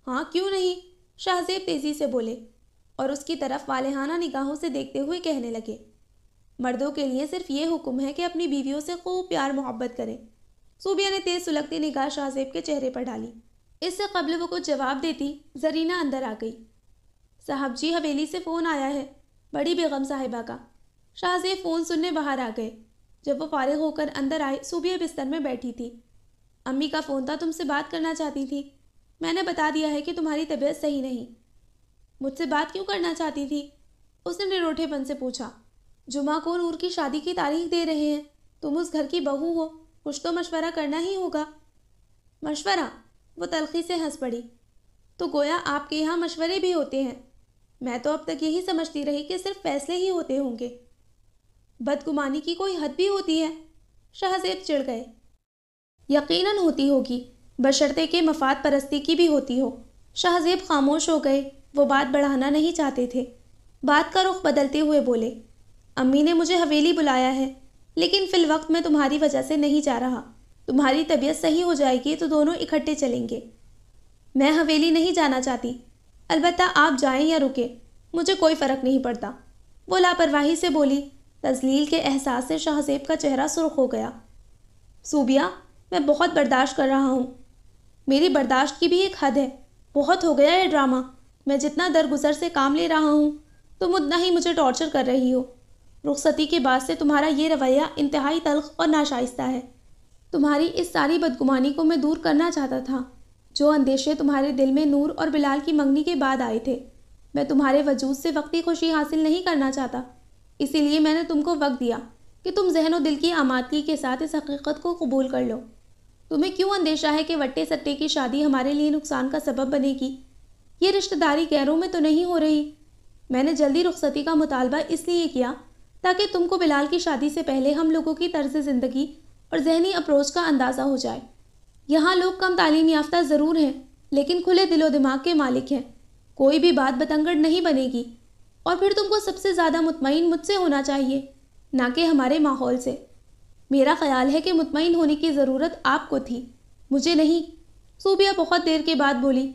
ہاں کیوں نہیں؟ شہزیب تیزی سے بولے اور اس کی طرف والہانہ نگاہوں سے دیکھتے ہوئے کہنے لگے، مردوں کے لیے صرف یہ حکم ہے کہ اپنی بیویوں سے خوب پیار محبت کریں۔ صوبیہ نے تیز سلگتی نگاہ شہزیب کے چہرے پر ڈالی۔ اس سے قبل وہ کچھ جواب دیتی، زرینہ اندر آ گئی۔ صاحب جی حویلی سے فون آیا ہے، بڑی بیگم صاحبہ کا۔ شہزیب فون سننے باہر آ گئے۔ جب وہ فارغ ہو کر اندر آئے، صوبیہ بستر میں بیٹھی تھی۔ امی کا فون تھا، تم سے بات کرنا چاہتی تھی۔ میں نے بتا دیا ہے کہ تمہاری طبیعت صحیح نہیں۔ مجھ سے بات کیوں کرنا چاہتی تھی؟ اس نے نروٹھے پن سے پوچھا۔ جمعہ کو نور کی شادی کی تاریخ دے رہے ہیں، تم اس گھر کی بہو ہو، کچھ تو مشورہ کرنا ہی ہوگا۔ مشورہ؟ وہ تلخی سے ہنس پڑی۔ تو گویا آپ کے یہاں مشورے بھی ہوتے ہیں؟ میں تو اب تک یہی سمجھتی رہی کہ صرف فیصلے ہی ہوتے ہوں گے۔ بدگمانی کی کوئی حد بھی ہوتی ہے؟ شہزیب چڑھ گئے۔ یقیناً ہوتی ہوگی، بشرطے کہ مفاد پرستی کی بھی ہوتی ہو۔ شہزیب خاموش ہو گئے۔ وہ بات بڑھانا نہیں چاہتے تھے۔ بات کا رخ بدلتے ہوئے بولے، امی نے مجھے حویلی بلایا ہے، لیکن فی الوقت میں تمہاری وجہ سے نہیں جا رہا۔ تمہاری طبیعت صحیح ہو جائے گی تو دونوں اکٹھے چلیں گے۔ میں حویلی نہیں جانا چاہتی، البتہ آپ جائیں یا رکیں، مجھے کوئی فرق نہیں پڑتا۔ وہ لاپرواہی سے بولی۔ تذلیل کے احساس سے شہزیب کا چہرہ سرخ ہو گیا۔ صوبیہ، میں بہت برداشت کر رہا ہوں۔ میری برداشت کی بھی ایک حد ہے۔ بہت ہو گیا یہ ڈرامہ۔ میں جتنا درگزر سے کام لے رہا ہوں تم اتنا ہی مجھے ٹارچر کر رہی ہو۔ رخصتی کے بعد سے تمہارا یہ رویہ انتہائی تلخ اور ناشائستہ ہے۔ تمہاری اس ساری بدگمانی کو میں دور کرنا چاہتا تھا۔ جو اندیشے تمہارے دل میں نور اور بلال کی منگنی کے بعد آئے تھے، میں تمہارے وجود سے وقتی خوشی حاصل نہیں کرنا چاہتا۔ اسی لیے میں نے تم کو وقت دیا کہ تم ذہن و دل کی آمادگی کے ساتھ اس حقیقت کو قبول کر لو۔ تمہیں کیوں اندیشہ ہے کہ وٹے سٹے کی شادی ہمارے لیے نقصان کا سبب بنے گی؟ یہ رشتہ داری غیروں میں تو نہیں ہو رہی۔ میں نے جلدی رخصتی کا مطالبہ اس لیے کیا تاکہ تم کو بلال کی شادی سے پہلے ہم لوگوں کی طرز زندگی اور ذہنی اپروچ کا اندازہ ہو جائے۔ یہاں لوگ کم تعلیم یافتہ ضرور ہیں، لیکن کھلے دل و دماغ کے مالک ہیں۔ کوئی بھی بات بتنگڑ نہیں بنے گی، اور پھر تم کو سب سے زیادہ مطمئن مجھ سے ہونا چاہیے، نہ کہ ہمارے ماحول سے۔ میرا خیال ہے کہ مطمئن ہونے کی ضرورت آپ کو تھی، مجھے نہیں۔ صوبیہ بہت دیر کے بعد بولی،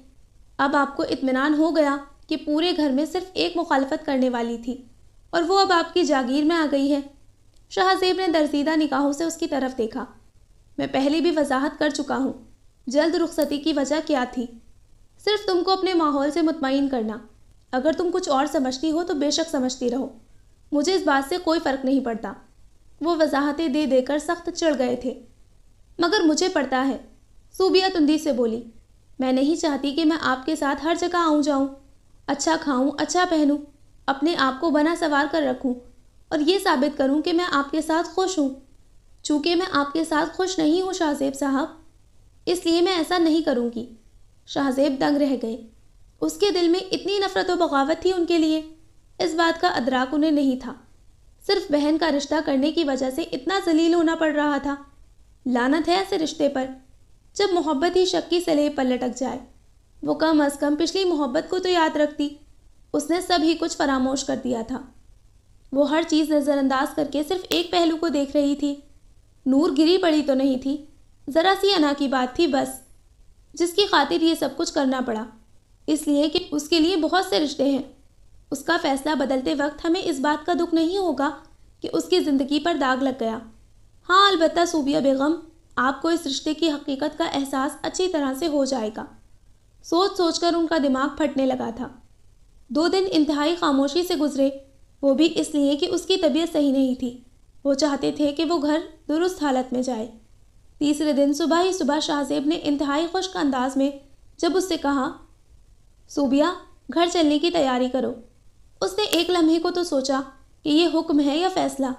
اب آپ کو اطمینان ہو گیا کہ پورے گھر میں صرف ایک مخالفت کرنے والی تھی، اور وہ اب آپ کی جاگیر میں آ گئی ہے۔ شہزیب نے درزیدہ نگاہوں سے اس کی طرف دیکھا۔ میں پہلے بھی وضاحت کر چکا ہوں، جلد رخصتی کی وجہ کیا تھی۔ صرف تم کو اپنے ماحول سے مطمئن کرنا۔ اگر تم کچھ اور سمجھتی ہو تو بے شک سمجھتی رہو، مجھے اس بات سے کوئی فرق نہیں پڑتا۔ وہ وضاحتیں دے دے کر سخت چڑھ گئے تھے۔ مگر مجھے پڑتا ہے، صوبیہ تندی سے بولی۔ میں نہیں چاہتی کہ میں آپ کے ساتھ ہر جگہ آؤں جاؤں، اچھا کھاؤں، اچھا پہنوں، اپنے آپ کو بنا سوار کر رکھوں، اور یہ ثابت کروں کہ میں آپ کے ساتھ خوش ہوں۔ چونکہ میں آپ کے ساتھ خوش نہیں ہوں شہزیب صاحب، اس لیے میں ایسا نہیں کروں گی۔ شہزیب دنگ رہ گئے۔ اس کے دل میں اتنی نفرت و بغاوت تھی ان کے لیے، اس بات کا ادراک انہیں نہیں تھا۔ صرف بہن کا رشتہ کرنے کی وجہ سے اتنا ذلیل ہونا پڑ رہا تھا۔ لعنت ہے ایسے رشتے پر، جب محبت ہی شک کی سلیب پر لٹک جائے۔ وہ کم از کم پچھلی محبت کو تو یاد رکھتی۔ اس نے سب ہی کچھ فراموش کر دیا تھا۔ وہ ہر چیز نظر انداز کر کے صرف ایک پہلو کو دیکھ رہی تھی۔ نور گری پڑی تو نہیں تھی، ذرا سی انا کی بات تھی بس، جس کی خاطر یہ سب کچھ کرنا پڑا، اس لیے کہ اس کے لیے بہت سے رشتے ہیں۔ اس کا فیصلہ بدلتے وقت ہمیں اس بات کا دکھ نہیں ہوگا کہ اس کی زندگی پر داغ لگ گیا۔ ہاں البتہ صوبیہ بیگم، آپ کو اس رشتے کی حقیقت کا احساس اچھی طرح سے ہو جائے گا۔ سوچ سوچ کر ان کا دماغ پھٹنے لگا تھا۔ 2 دن انتہائی خاموشی سے گزرے، وہ بھی اس لیے کہ اس کی طبیعت صحیح نہیں تھی۔ وہ چاہتے تھے کہ وہ گھر درست حالت میں جائے۔ تیسرے دن صبح ہی صبح شاہ زیب نے انتہائی خشک انداز میں جب اس سے کہا، صوبیہ گھر چلنے کی تیاری کرو، اس نے ایک لمحے کو تو سوچا کہ یہ حکم ہے یا فیصلہ،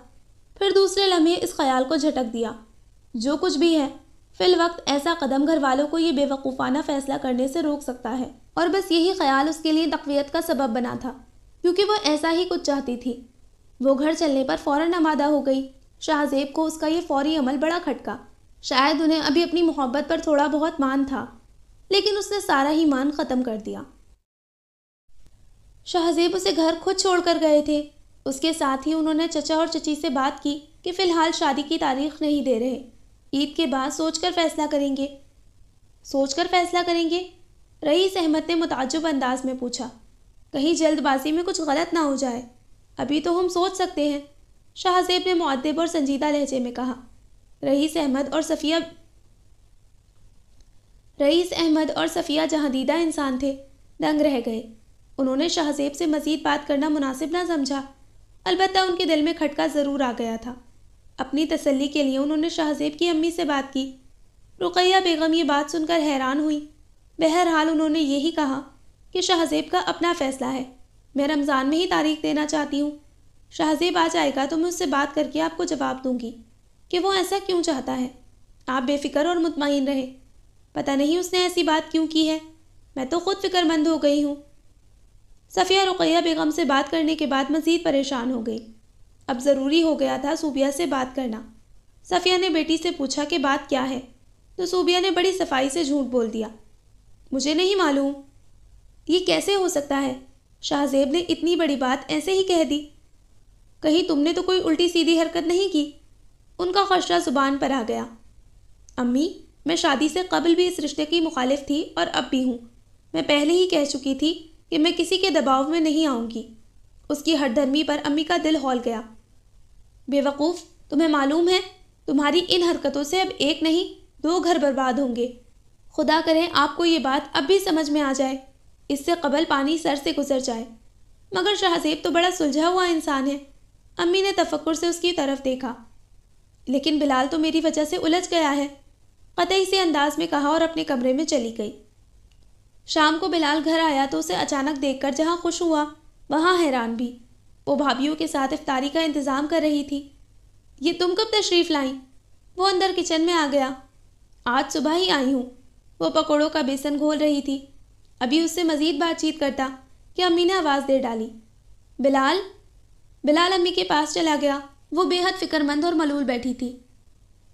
پھر دوسرے لمحے اس خیال کو جھٹک دیا، جو کچھ بھی ہے فی الوقت ایسا قدم گھر والوں کو یہ بے وقوفانہ فیصلہ کرنے سے روک سکتا ہے، اور بس یہی خیال اس کے لیے تقویت کا سبب بنا تھا، کیونکہ وہ ایسا ہی کچھ چاہتی تھی۔ وہ گھر چلنے پر فوراً آمادہ ہو گئی۔ شاہ زیب کو اس کا یہ فوری عمل بڑا کھٹکا۔ شاید انہیں ابھی اپنی محبت پر تھوڑا بہت مان تھا، لیکن اس نے سارا ہی مان ختم کر دیا۔ شاہ زیب اسے گھر خود چھوڑ کر گئے تھے۔ اس کے ساتھ ہی انہوں نے چچا اور چچی سے بات کی کہ فی الحال شادی کی تاریخ نہیں دے رہے، عید کے بعد سوچ کر فیصلہ کریں گے۔ سوچ کر فیصلہ کریں گے؟ رئیس احمد نے متعجب انداز میں پوچھا۔ کہیں جلد بازی میں کچھ غلط نہ ہو جائے، ابھی تو ہم سوچ سکتے ہیں، شاہ زیب نے مؤدب اور سنجیدہ لہجے میں کہا۔ رئیس احمد اور صفیہ جہاں دیدہ انسان تھے، دنگ رہ گئے۔ انہوں نے شاہ زیب سے مزید بات کرنا مناسب نہ سمجھا، البتہ ان کے دل میں کھٹکا ضرور آ گیا تھا۔ اپنی تسلی کے لیے انہوں نے شاہ زیب کی امی سے بات کی۔ رقیہ بیگم یہ بات سن کر حیران ہوئی۔ بہرحال انہوں نے یہی کہا کہ شاہ زیب کا اپنا فیصلہ ہے، میں رمضان میں ہی تاریخ دینا چاہتی ہوں۔ شاہ زیب آ جائے گا تو میں اس سے بات کر کے آپ کو جواب دوں گی کہ وہ ایسا کیوں چاہتا ہے۔ آپ بے فکر اور مطمئن رہیں، پتہ نہیں اس نے ایسی بات کیوں کی ہے، میں تو خود فکر مند ہو گئی ہوں۔ صفیہ رقیہ بیگم سے بات کرنے کے بعد مزید پریشان ہو گئی۔ اب ضروری ہو گیا تھا صوبیہ سے بات کرنا۔ صفیہ نے بیٹی سے پوچھا کہ بات کیا ہے، تو صوبیہ نے بڑی صفائی سے جھوٹ بول دیا۔ مجھے نہیں معلوم۔ یہ کیسے ہو سکتا ہے؟ شاہ زیب نے اتنی بڑی بات ایسے ہی کہہ دی؟ کہیں تم نے تو کوئی الٹی سیدھی حرکت نہیں کی؟ ان کا خشرہ زبان پر آ گیا۔ امی، میں شادی سے قبل بھی اس رشتے کی مخالف تھی اور اب بھی ہوں۔ میں پہلے ہی کہہ چکی تھی کہ میں کسی کے دباؤ میں نہیں آؤں گی۔ اس کی ہٹ دھرمی پر امی کا دل ہول گیا۔ بے وقوف، تمہیں معلوم ہے تمہاری ان حرکتوں سے اب ایک نہیں 2 گھر برباد ہوں گے۔ خدا کرے آپ کو یہ بات اب بھی سمجھ میں آ جائے، اس سے قبل پانی سر سے گزر جائے۔ مگر شاہ زیب تو بڑا سلجھا ہوا انسان ہے۔ امی نے تفکر سے اس کی طرف دیکھا۔ لیکن بلال تو میری وجہ سے الجھ گیا ہے، قطعی سے انداز میں کہا اور اپنے کمرے میں چلی گئی۔ شام کو بلال گھر آیا تو اسے اچانک دیکھ کر جہاں خوش ہوا وہاں حیران بھی۔ وہ بھابھیوں کے ساتھ افطاری کا انتظام کر رہی تھی۔ یہ تم کب تشریف لائیں؟ وہ اندر کچن میں آ گیا۔ آج صبح ہی آئی ہوں۔ وہ پکوڑوں کا بیسن گھول رہی تھی۔ ابھی اس سے مزید بات چیت کرتا کہ امی نے آواز دے ڈالی، بلال۔ بلال امی کے پاس چلا گیا۔ وہ بے حد فکر مند اور ملول بیٹھی تھی۔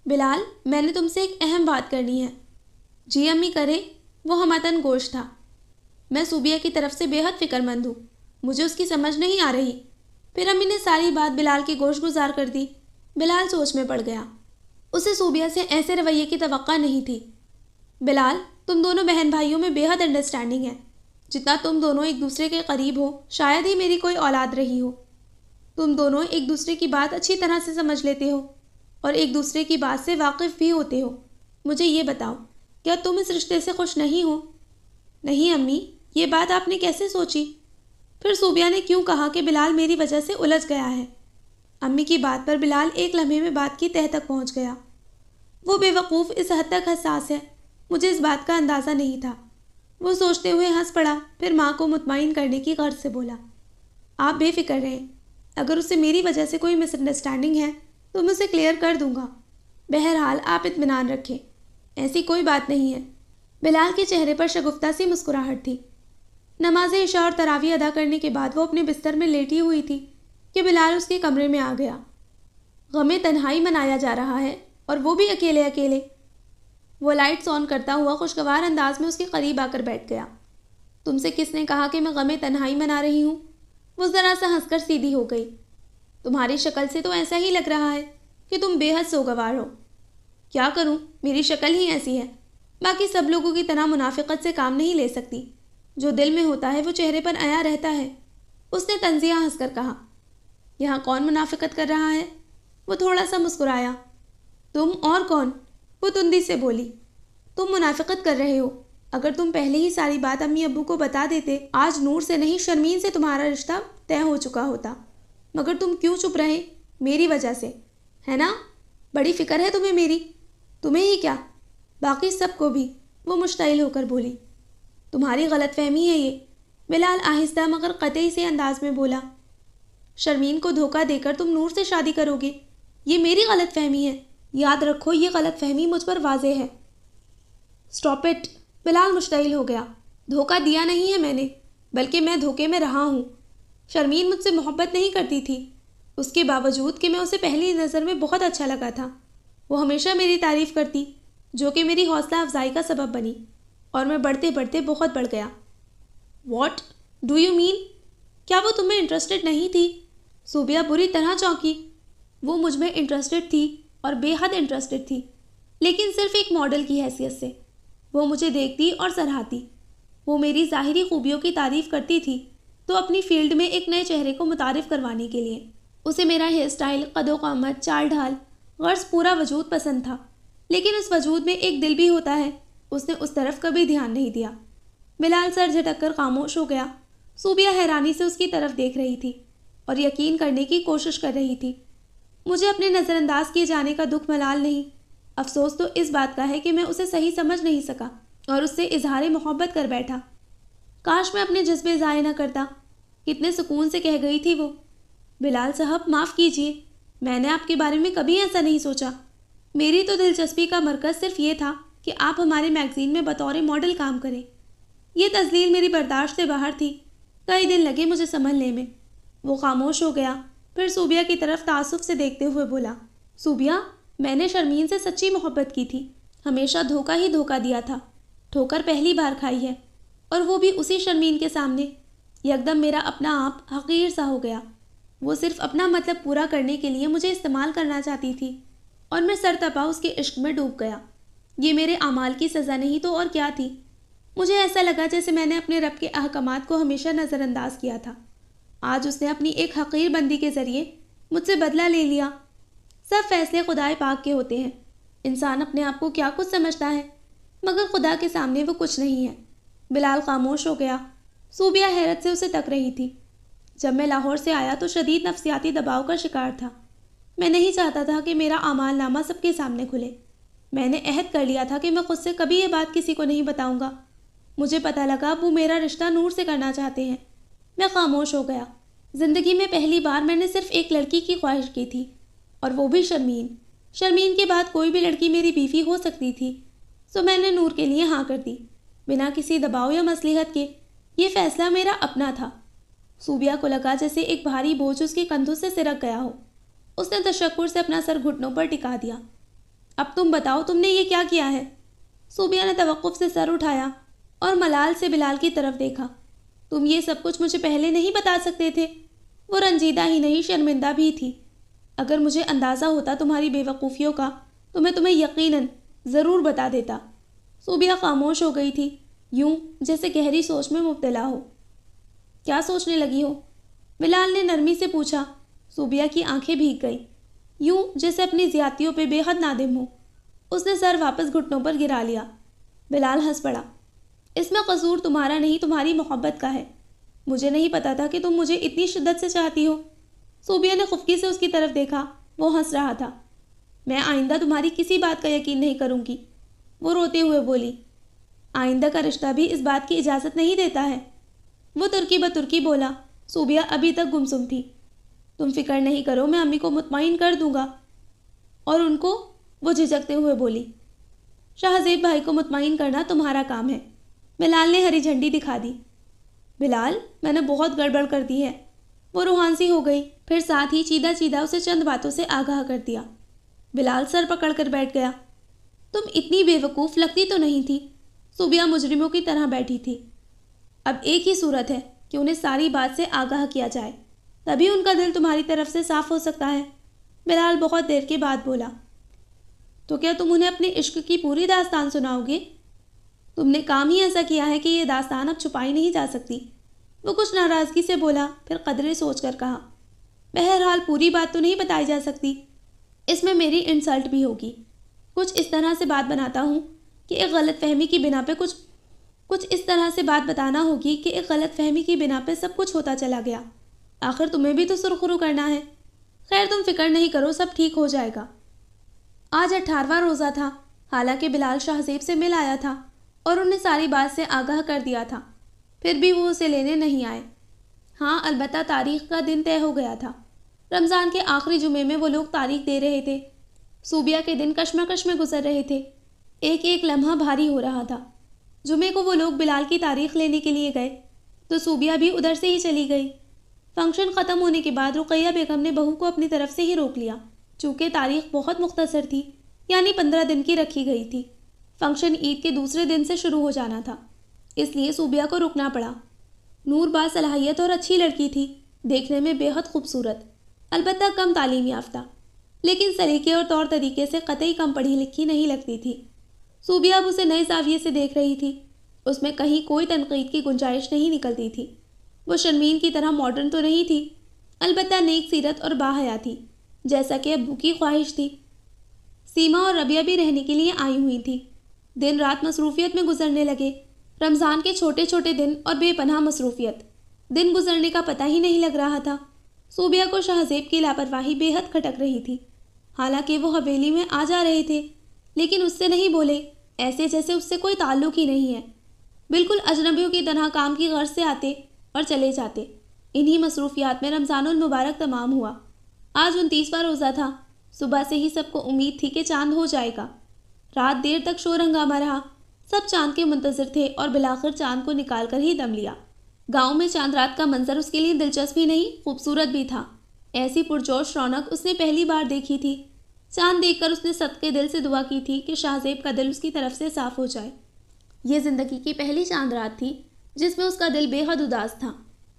بلال، میں نے تم سے ایک اہم بات کرنی ہے۔ جی امی کریں۔ وہ ہمتن گوش تھا۔ میں صوبیہ کی طرف سے بے حد فکر مند ہوں، مجھے اس کی سمجھ نہیں آ رہی۔ پھر امی نے ساری بات بلال کی گوش گزار کر دی۔ بلال سوچ میں پڑ گیا۔ اسے صوبیہ سے ایسے رویے کی توقع نہیں تھی۔ بلال، تم دونوں بہن بھائیوں میں بے حد انڈرسٹینڈنگ ہے۔ جتنا تم دونوں ایک دوسرے کے قریب ہو شاید ہی میری کوئی اولاد رہی ہو۔ تم دونوں ایک دوسرے کی بات اچھی طرح سے سمجھ لیتے ہو اور ایک دوسرے کی بات سے واقف بھی ہوتے ہو۔ مجھے یہ بتاؤ، کیا تم اس رشتے سے خوش نہیں ہو؟ نہیں امی، یہ بات آپ نے کیسے سوچی؟ پھر صوبیہ نے کیوں کہا کہ بلال میری وجہ سے الجھ گیا ہے؟ امی کی بات پر بلال ایک لمحے میں بات کی تہہ تک پہنچ گیا۔ وہ بے وقوف اس حد تک حساس ہے، مجھے اس بات کا اندازہ نہیں تھا۔ وہ سوچتے ہوئے ہنس پڑا، پھر ماں کو مطمئن کرنے کی غرض سے بولا، آپ بے فکر رہیں، اگر اسے میری وجہ سے کوئی مس انڈرسٹینڈنگ ہے تو میں اسے کلیئر کر دوں گا۔ بہرحال آپ اطمینان رکھیں، ایسی کوئی بات نہیں ہے۔ بلال کے چہرے پر شگفتہ سی مسکراہٹ تھی۔ نماز عشاء اور تراویح ادا کرنے کے بعد وہ اپنے بستر میں لیٹی ہوئی تھی کہ بلال اس کے کمرے میں آ گیا۔ غم تنہائی منایا جا رہا ہے اور وہ بھی اکیلے اکیلے۔ وہ لائٹس آن کرتا ہوا خوشگوار انداز میں اس کے قریب آ کر بیٹھ گیا۔ تم سے کس نے کہا کہ میں غم تنہائی منا رہی ہوں؟ وہ ذرا سا ہنس کر سیدھی ہو گئی۔ تمہاری شکل سے تو ایسا ہی لگ رہا ہے کہ تم بے حد سوگوار ہو۔ کیا کروں، میری شکل ہی ایسی ہے، باقی سب لوگوں کی طرح منافقت سے کام نہیں لے سکتی۔ جو دل میں ہوتا ہے وہ چہرے پر عیاں رہتا ہے۔ اس نے طنزیہ ہنس کر کہا۔ یہاں کون منافقت کر رہا ہے؟ وہ تھوڑا سا مسکرایا۔ تم اور کون؟ وہ تندی سے بولی۔ تم منافقت کر رہے ہو۔ اگر تم پہلے ہی ساری بات امی ابو کو بتا دیتے، آج نور سے نہیں شرمین سے تمہارا رشتہ طے ہو چکا ہوتا۔ مگر تم کیوں چپ رہے؟ میری وجہ سے، ہے نا؟ بڑی فکر ہے تمہیں میری۔ تمہیں ہی کیا، باقی سب کو بھی، وہ مشتعل ہو کر بولی۔ تمہاری غلط فہمی ہے یہ، بلال آہستہ مگر قطعی سے انداز میں بولا۔ شرمین کو دھوکہ دے کر تم نور سے شادی کرو گے، یہ میری غلط فہمی ہے۔ یاد رکھو یہ غلط فہمی مجھ پر واضح ہے۔ اسٹاپ اٹ، بلال مشتعل ہو گیا۔ دھوکہ دیا نہیں ہے میں نے، بلکہ میں دھوکے میں رہا ہوں۔ شرمین مجھ سے محبت نہیں کرتی تھی، اس کے باوجود کہ میں اسے پہلی نظر میں بہت اچھا لگا تھا۔ وہ ہمیشہ میری تعریف کرتی، جو کہ میری حوصلہ افزائی کا سبب بنی، اور میں بڑھتے بڑھتے بہت بڑھ گیا۔ What do you mean? کیا وہ تم میں انٹرسٹڈ نہیں تھی؟ صوبیہ بری طرح چونکی۔ وہ مجھ میں انٹرسٹڈ تھی اور بے حد انٹرسٹڈ تھی، لیکن صرف ایک ماڈل کی حیثیت سے۔ وہ مجھے دیکھتی اور سراہتی۔ وہ میری ظاہری خوبیوں کی تعریف کرتی تھی تو اپنی فیلڈ میں ایک نئے چہرے کو متعارف کروانے کے لیے۔ اسے میرا ہیئر سٹائل، قد و قامت، چال ڈھال، غرض پورا وجود پسند تھا، لیکن اس وجود میں ایک دل بھی ہوتا ہے، اس نے اس طرف کبھی دھیان نہیں دیا۔ بلال سر جھٹک کر خاموش ہو گیا۔ صوبیہ حیرانی سے اس کی طرف دیکھ رہی تھی اور یقین کرنے کی کوشش کر رہی تھی۔ مجھے اپنے نظر انداز کیے جانے کا دکھ ملال نہیں، افسوس تو اس بات کا ہے کہ میں اسے صحیح سمجھ نہیں سکا اور اس سے اظہار محبت کر بیٹھا۔ کاش میں اپنے جذبے ضائع نہ کرتا۔ کتنے سکون سے کہہ گئی تھی وہ، بلال صاحب معاف کیجیے، میں نے آپ کے بارے میں کبھی ایسا نہیں سوچا۔ میری تو دلچسپی کا مرکز صرف یہ تھا کہ آپ ہمارے میگزین میں بطور ماڈل کام کریں۔ یہ تذلیل میری برداشت سے باہر تھی، کئی دن لگے مجھے سنبھلنے میں۔ وہ خاموش ہو گیا، پھر صوبیہ کی طرف تعصب سے دیکھتے ہوئے بولا، صوبیہ، میں نے شرمین سے سچی محبت کی تھی، ہمیشہ دھوکہ ہی دھوکہ دیا تھا۔ ٹھوکر پہلی بار کھائی ہے، اور وہ بھی اسی شرمین کے سامنے۔ یکدم میرا اپنا آپ حقیر سا ہو گیا۔ وہ صرف اپنا مطلب پورا کرنے کے لیے مجھے استعمال کرنا چاہتی تھی، اور میں سرتپا اس کے عشق میں ڈوب گیا۔ یہ میرے اعمال کی سزا نہیں تو اور کیا تھی؟ مجھے ایسا لگا جیسے میں نے اپنے رب کے احکامات کو ہمیشہ نظر انداز کیا تھا۔ آج اس نے اپنی ایک حقیر بندی کے ذریعے مجھ سے بدلہ لے لیا۔ سب فیصلے خدائے پاک کے ہوتے ہیں۔ انسان اپنے آپ کو کیا کچھ سمجھتا ہے، مگر خدا کے سامنے وہ کچھ نہیں ہے۔ بلال خاموش ہو گیا۔ صوبیہ حیرت سے اسے تک رہی تھی۔ جب میں لاہور سے آیا تو شدید نفسیاتی دباؤ کا شکار تھا۔ میں نہیں چاہتا تھا کہ میرا اعمال نامہ سب کے سامنے کھلے۔ میں نے عہد کر لیا تھا کہ میں خود سے کبھی یہ بات کسی کو نہیں بتاؤں گا۔ مجھے پتہ لگا وہ میرا رشتہ نور سے کرنا چاہتے ہیں۔ میں خاموش ہو گیا۔ زندگی میں پہلی بار میں نے صرف ایک لڑکی کی خواہش کی تھی، اور وہ بھی شرمین۔ شرمین کے بعد کوئی بھی لڑکی میری بیوی ہو سکتی تھی، سو میں نے نور کے لیے ہاں کر دی، بنا کسی دباؤ یا مصلحت کے۔ یہ فیصلہ میرا اپنا تھا۔ صوبیہ کو لگا جیسے ایک بھاری بوجھ اس کے کندھوں سے سرک گیا ہو۔ اس نے تشکر سے اپنا سر گھٹنوں پر ٹکا دیا۔ اب تم بتاؤ، تم نے یہ کیا کیا ہے؟ صوبیہ نے توقف سے سر اٹھایا اور ملال سے بلال کی طرف دیکھا۔ تم یہ سب کچھ مجھے پہلے نہیں بتا سکتے تھے؟ وہ رنجیدہ ہی نہیں شرمندہ بھی تھی۔ اگر مجھے اندازہ ہوتا تمہاری بے وقوفیوں کا تو میں تمہیں یقیناً ضرور بتا دیتا۔ صوبیہ خاموش ہو گئی تھی، یوں جیسے گہری سوچ میں مبتلا ہو۔ کیا سوچنے لگی ہو؟ بلال نے نرمی سے پوچھا۔ صوبیہ کی آنکھیں بھیگ گئیں، یوں جیسے اپنی زیادتیوں پہ بے حد نادم ہو۔ اس نے سر واپس گھٹنوں پر گرا لیا۔ بلال ہنس پڑا۔ اس میں قصور تمہارا نہیں، تمہاری محبت کا ہے۔ مجھے نہیں پتا تھا کہ تم مجھے اتنی شدت سے چاہتی ہو۔ صوبیہ نے خفگی سے اس کی طرف دیکھا۔ وہ ہنس رہا تھا۔ میں آئندہ تمہاری کسی بات کا یقین نہیں کروں گی، وہ روتے ہوئے بولی۔ آئندہ کا رشتہ بھی اس بات کی اجازت نہیں دیتا ہے، وہ ترکی بترکی بولا۔ صوبیہ ابھی تک گمسم تھی۔ تم فکر نہیں کرو، میں امی کو مطمئن کر دوں گا۔ اور ان کو؟ وہ جھجکتے ہوئے بولی۔ شاہزیب بھائی کو مطمئن کرنا تمہارا کام ہے۔ بلال نے ہری جھنڈی دکھا دی۔ بلال، میں نے بہت گڑبڑ کر دی ہے۔ وہ روحانسی ہو گئی، پھر ساتھ ہی چیدہ چیدہ اسے چند باتوں سے آگاہ کر دیا۔ بلال سر پکڑ کر بیٹھ گیا۔ تم اتنی بے وقوف لگتی تو نہیں تھی۔ صوبیہ مجرموں کی طرح بیٹھی تھی۔ اب ایک ہی صورت ہے کہ انہیں ساری بات سے آگاہ کیا جائے، تبھی ان کا دل تمہاری طرف سے صاف ہو سکتا ہے۔ بلال بہت دیر کے بعد بولا۔ تو کیا تم انہیں اپنے عشق کی پوری داستان سناؤ گے؟ تم نے کام ہی ایسا کیا ہے کہ یہ داستان اب چھپائی نہیں جا سکتی۔ وہ کچھ ناراضگی سے بولا، پھر قدرے سوچ کر کہا، بہرحال پوری بات تو نہیں بتائی جا سکتی، اس میں میری انسلٹ بھی ہوگی۔ کچھ اس طرح سے بات بناتا ہوں کہ ایک غلط فہمی کی بنا پہ کچھ اس طرح سے بات بتانا ہوگی کہ ایک غلط فہمی کی بنا پہ سب کچھ ہوتا چلا گیا۔ آخر تمہیں بھی تو سرخرو کرنا ہے۔ خیر تم فکر نہیں کرو، سب ٹھیک ہو جائے گا۔ آج 18واں روزہ تھا، حالانکہ بلال شہزیب سے مل آیا تھا اور انہیں ساری بات سے آگاہ کر دیا تھا، پھر بھی وہ اسے لینے نہیں آئے۔ ہاں البتہ تاریخ کا دن طے ہو گیا تھا۔ رمضان کے آخری جمعے میں وہ لوگ تاریخ دے رہے تھے۔ صوبیہ کے دن کشمکش میں گزر رہے تھے، ایک ایک لمحہ بھاری ہو رہا تھا۔ جمعے کو وہ لوگ بلال کی تاریخ لینے کے لیے گئے تو صوبیہ بھی ادھر سے ہی چلی گئی۔ فنکشن ختم ہونے کے بعد رقیہ بیگم نے بہو کو اپنی طرف سے ہی روک لیا، چونکہ تاریخ بہت مختصر تھی، یعنی 15 دن کی رکھی گئی تھی۔ فنکشن عید کے دوسرے دن سے شروع ہو جانا تھا، اس لیے صوبیہ کو رکنا پڑا۔ نور باصلاحیت اور اچھی لڑکی تھی، دیکھنے میں بے حد خوبصورت، البتہ کم تعلیم یافتہ، لیکن سلیقے اور طور طریقے سے قطعی کم پڑھی لکھی نہیں لگتی تھی۔ صوبیہ اب اسے نئے زاویے سے دیکھ رہی تھی، اس میں کہیں کوئی تنقید کی گنجائش نہیں نکلتی تھی۔ وہ شرمین کی طرح ماڈرن تو نہیں تھی، البتہ نیک سیرت اور باحیا تھی، جیسا کہ ابو کی خواہش تھی۔ سیما اور ربیہ بھی رہنے کے لیے آئی ہوئی تھی۔ دن رات مصروفیت میں گزرنے لگے، رمضان کے چھوٹے چھوٹے دن اور بے پناہ مصروفیت، دن گزرنے کا پتہ ہی نہیں لگ رہا تھا۔ صوبیہ کو شہزیب کی لاپرواہی بے حد کھٹک رہی تھی، حالانکہ وہ حویلی میں آ جا رہے تھے لیکن اس سے نہیں بولے، ایسے جیسے اس سے کوئی تعلق ہی نہیں ہے، بالکل اجنبیوں کی طرح کام کی غرض سے آتے اور چلے جاتے۔ انہی مصروفیات میں رمضان المبارک تمام ہوا۔ آج 29واں روزہ تھا، صبح سے ہی سب کو امید تھی کہ چاند ہو جائے گا۔ رات دیر تک شور ہنگامہ رہا، سب چاند کے منتظر تھے اور بالآخر چاند کو نکال کر ہی دم لیا۔ گاؤں میں چاند رات کا منظر اس کے لیے دلچسپ ہی نہیں، خوبصورت بھی تھا۔ ایسی پرجوش رونق اس نے پہلی بار دیکھی تھی۔ چاند دیکھ کر اس نے صدقے دل سے دعا کی تھی کہ شہزیب کا دل اس کی طرف سے صاف ہو جائے۔ یہ زندگی کی پہلی چاند رات تھی جس میں اس کا دل بے حد اداس تھا۔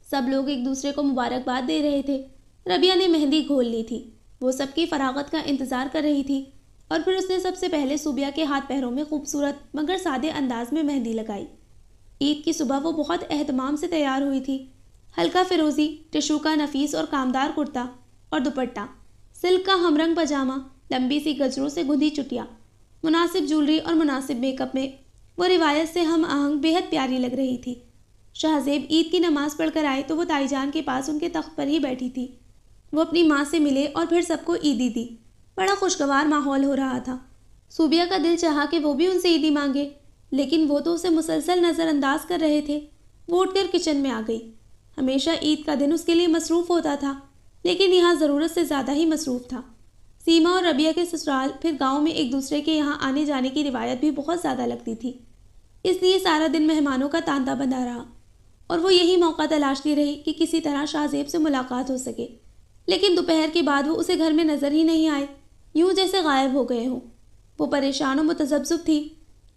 سب لوگ ایک دوسرے کو مبارکباد دے رہے تھے۔ ربیہ نے مہندی گھول لی تھی، وہ سب کی فراغت کا انتظار کر رہی تھی، اور پھر اس نے سب سے پہلے صوبیہ کے ہاتھ پیروں میں خوبصورت مگر سادے انداز میں مہندی لگائی۔ عید کی صبح وہ بہت اہتمام سے تیار ہوئی تھی۔ ہلکا فیروزی ٹشو کا نفیس اور کامدار کرتا اور دوپٹہ، سلک کا ہم رنگ پاجامہ، لمبی سی گجروں سے گندھی چٹیا، مناسب جولری اور مناسب میک اپ میں وہ روایت سے ہم آہنگ بے حد پیاری لگ رہی تھی۔ شہزیب عید کی نماز پڑھ کر آئے تو وہ تائی جان کے پاس ان کے تخت پر ہی بیٹھی تھی۔ وہ اپنی ماں سے ملے اور پھر سب کو عیدی دی۔ بڑا خوشگوار ماحول ہو رہا تھا۔ صوبیہ کا دل چاہا کہ وہ بھی ان سے عیدی مانگے، لیکن وہ تو اسے مسلسل نظر انداز کر رہے تھے۔ وہ اٹھ کر کچن میں آ گئی۔ ہمیشہ عید کا دن اس کے لیے مصروف ہوتا تھا، لیکن یہاں ضرورت سے زیادہ ہی مصروف تھا۔ سیما اور ربیہ کے سسرال پھر گاؤں میں ایک دوسرے کے یہاں آنے جانے کی روایت بھی بہت زیادہ لگتی تھی، اس لیے سارا دن مہمانوں کا تانتا بندھا رہا اور وہ یہی موقع تلاشتی رہی کہ کسی طرح شہزیب سے ملاقات ہو سکے، لیکن دوپہر کے بعد وہ اسے گھر میں نظر ہی نہیں آئے، یوں جیسے غائب ہو گئے ہوں۔ وہ پریشان و متذبذب تھی۔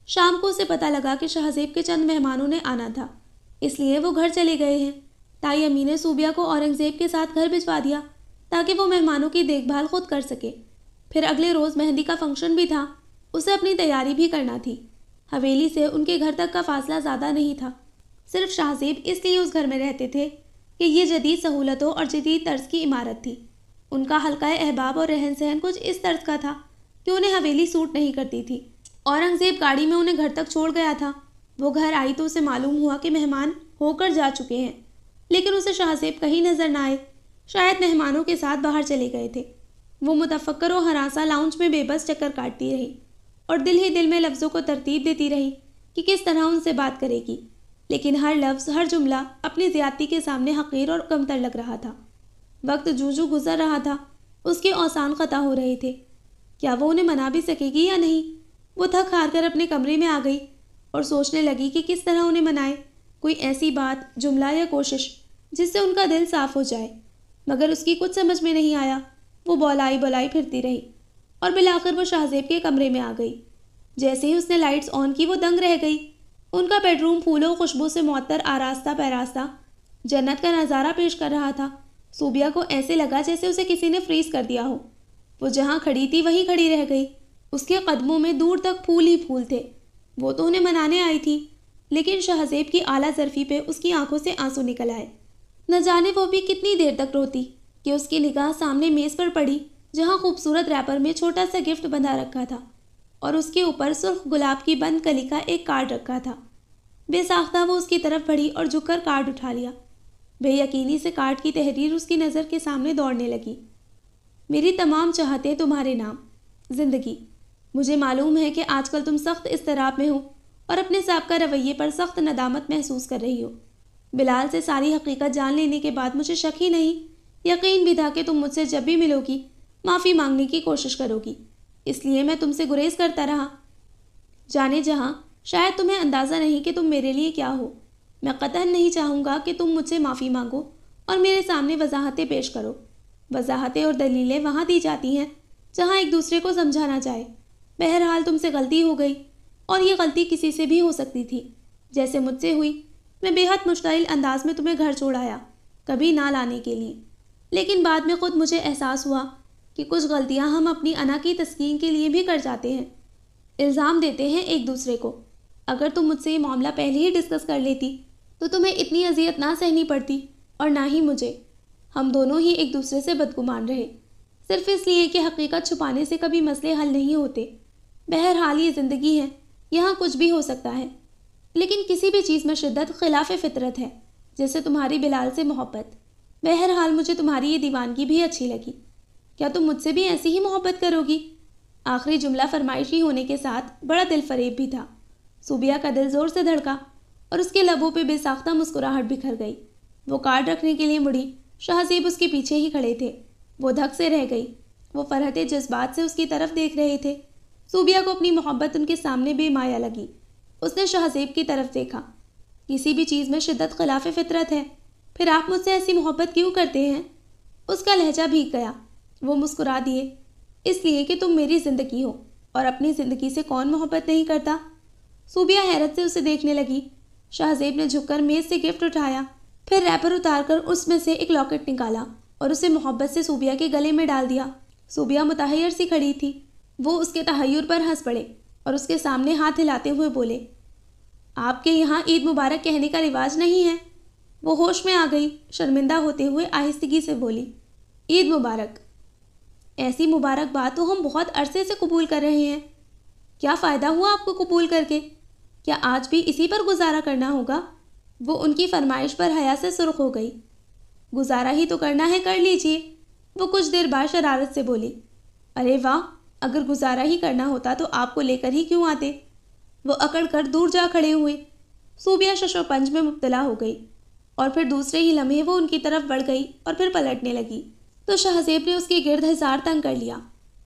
شام کو اسے پتہ لگا کہ شہزیب کے چند مہمانوں نے آنا تھا، اس لیے وہ گھر چلے گئے ہیں۔ تائی امی نے صوبیہ کو اورنگزیب کے ساتھ گھر بھجوا دیا تاکہ وہ مہمانوں کی دیکھ بھال خود کر سکے۔ پھر اگلے روز مہندی کا فنکشن بھی تھا، اسے اپنی تیاری بھی کرنا تھی۔ حویلی سے ان کے گھر تک کا فاصلہ زیادہ نہیں تھا، صرف شہزیب اس لیے اس گھر میں رہتے تھے کہ یہ جدید سہولتوں اور جدید طرز کی عمارت تھی۔ ان کا حلقہ احباب اور رہن سہن کچھ اس طرز کا تھا کہ انہیں حویلی سوٹ نہیں کرتی تھی۔ اورنگزیب گاڑی میں انہیں گھر تک چھوڑ گیا تھا۔ وہ گھر آئی تو اسے معلوم ہوا کہ مہمان ہو کر جا چکے ہیں، لیکن اسے شہزیب کہیں نظر نہ آئے، شاید مہمانوں کے ساتھ باہر چلے گئے تھے۔ وہ متفکر و ہراساں لاؤنج میں بے بس چکر کاٹتی رہی اور دل ہی دل میں لفظوں کو ترتیب دیتی رہی کہ کس طرح ان سے بات کرے گی، لیکن ہر لفظ ہر جملہ اپنی زیادتی کے سامنے حقیر اور کمتر لگ رہا تھا۔ وقت جوں گزر رہا تھا، اس کے اوسان قطع ہو رہے تھے۔ کیا وہ انہیں منا بھی سکے گی یا نہیں؟ وہ تھک ہار کر اپنے کمرے میں آ گئی اور سوچنے لگی کہ کس طرح انہیں منائے، کوئی ایسی بات، جملہ یا کوشش جس سے ان کا دل صاف ہو جائے، مگر اس کی کچھ سمجھ میں نہیں آیا۔ وہ بولائی پھرتی رہی اور بالآخر وہ شہزیب کے کمرے میں آ گئی۔ جیسے ہی اس نے لائٹس آن کی وہ دنگ رہ گئی۔ ان کا بیڈ روم پھولوں خوشبو سے معطر، آراستہ پیراستہ جنت کا نظارہ پیش کر رہا تھا۔ صوبیہ کو ایسے لگا جیسے اسے کسی نے فریز کر دیا ہو۔ وہ جہاں کھڑی تھی وہیں کھڑی رہ گئی۔ اس کے قدموں میں دور تک پھول ہی پھول تھے۔ وہ تو انہیں منانے آئی تھی، لیکن شہزیب کی اعلیٰ ظرفی پہ اس کی آنکھوں سے آنسو نکل آئے۔ نہ جانے وہ بھی کتنی دیر تک روتی کہ اس کی نگاہ سامنے میز پر پڑی جہاں خوبصورت ریپر میں چھوٹا سا گفٹ بندھا رکھا تھا اور اس کے اوپر سرخ گلاب کی بند کلی کا ایک کارڈ رکھا تھا۔ بے ساختہ وہ اس کی طرف بڑھی اور جھک کر کارڈ اٹھا لیا۔ بے یقینی سے کارڈ کی تحریر اس کی نظر کے سامنے دوڑنے لگی۔ میری تمام چاہتیں تمہارے نام، زندگی۔ مجھے معلوم ہے کہ آج کل تم سخت اضطراب میں ہو اور اپنے سابقہ رویے پر سخت ندامت محسوس کر رہی ہو۔ بلال سے ساری حقیقت جان لینے کے بعد مجھے شک ہی نہیں، یقین بھی تھا کہ تم مجھ سے جب بھی ملو گی معافی مانگنے کی کوشش کرو گی، اس لیے میں تم سے گریز کرتا رہا۔ جانے جہاں شاید تمہیں اندازہ نہیں کہ تم میرے لیے کیا ہو۔ میں قطعاً نہیں چاہوں گا کہ تم مجھ سے معافی مانگو اور میرے سامنے وضاحتیں پیش کرو۔ وضاحتیں اور دلیلیں وہاں دی جاتی ہیں جہاں ایک دوسرے کو سمجھانا چاہے۔ بہرحال تم سے غلطی ہو گئی اور یہ غلطی کسی سے بھی ہو سکتی تھی جیسے مجھ سے ہوئی۔ میں بے حد مشتعل انداز میں تمہیں گھر چھوڑ آیا، کبھی نہ لانے کے لیے، لیکن بعد میں خود مجھے احساس ہوا کہ کچھ غلطیاں ہم اپنی انا کی تسکین کے لیے بھی کر جاتے ہیں، الزام دیتے ہیں ایک دوسرے کو۔ اگر تم مجھ سے یہ معاملہ پہلے ہی ڈسکس کر لیتی تو تمہیں اتنی اذیت نہ سہنی پڑتی اور نہ ہی مجھے۔ ہم دونوں ہی ایک دوسرے سے بدگمان رہے، صرف اس لیے کہ حقیقت چھپانے سے کبھی مسئلے حل نہیں ہوتے۔ بہرحال یہ زندگی ہے، یہاں کچھ بھی ہو سکتا ہے، لیکن کسی بھی چیز میں شدت خلاف فطرت ہے، جیسے تمہاری بلال سے محبت۔ بہرحال مجھے تمہاری یہ دیوانگی بھی اچھی لگی۔ کیا تم مجھ سے بھی ایسی ہی محبت کرو گی؟ آخری جملہ فرمائشی ہونے کے ساتھ بڑا دل فریب بھی تھا۔ صوبیہ کا دل زور سے دھڑکا اور اس کے لبوں پہ بے ساختہ مسکراہٹ بکھر گئی۔ وہ کارڈ رکھنے کے لیے مڑی، شہزیب اس کے پیچھے ہی کھڑے تھے۔ وہ دھک سے رہ گئی، وہ فرحت جذبات سے اس کی طرف دیکھ رہے تھے۔ صوبیہ کو اپنی محبت ان کے سامنے بے مایا لگی۔ اس نے شہزیب کی طرف دیکھا۔ کسی بھی چیز میں شدت خلاف فطرت ہے، پھر آپ مجھ سے ایسی محبت کیوں کرتے ہیں؟ اس کا لہجہ بھیگ گیا۔ وہ مسکرا دیے، اس لیے کہ تم میری زندگی ہو، اور اپنی زندگی سے کون محبت نہیں کرتا؟ صوبیہ حیرت سے اسے دیکھنے لگی۔ شہزیب نے جھک کر میز سے گفٹ اٹھایا، پھر ریپر اتار کر اس میں سے ایک لاکٹ نکالا اور اسے محبت سے صوبیہ کے گلے میں ڈال دیا۔ صوبیہ متحیر سی کھڑی تھی۔ وہ اس کے تحیر پر ہنس پڑے اور اس کے سامنے ہاتھ ہلاتے ہوئے بولے، آپ کے یہاں عید مبارک کہنے کا رواج نہیں ہے؟ وہ ہوش میں آ گئی، شرمندہ ہوتے ہوئے آہستگی سے بولی، عید مبارک؟ ایسی مبارک بات تو ہم بہت عرصے سے قبول کر رہے ہیں۔ کیا فائدہ ہوا آپ کو قبول کر کے؟ کیا آج بھی اسی پر گزارا کرنا ہوگا؟ وہ ان کی فرمائش پر حیا سے سرخ ہو گئی۔ گزارا ہی تو کرنا ہے، کر لیجئے۔ وہ کچھ دیر بعد شرارت سے بولی، ارے واہ، اگر گزارا ہی کرنا ہوتا تو آپ کو لے کر ہی کیوں آتے؟ وہ اکڑ کر دور جا کھڑے ہوئے۔ صوبیہ شش و پنج میں مبتلا ہو گئی اور پھر دوسرے ہی لمحے وہ ان کی طرف بڑھ گئی اور پھر پلٹنے لگی تو شہزیب نے اس کے گرد حصار تنگ کر لیا۔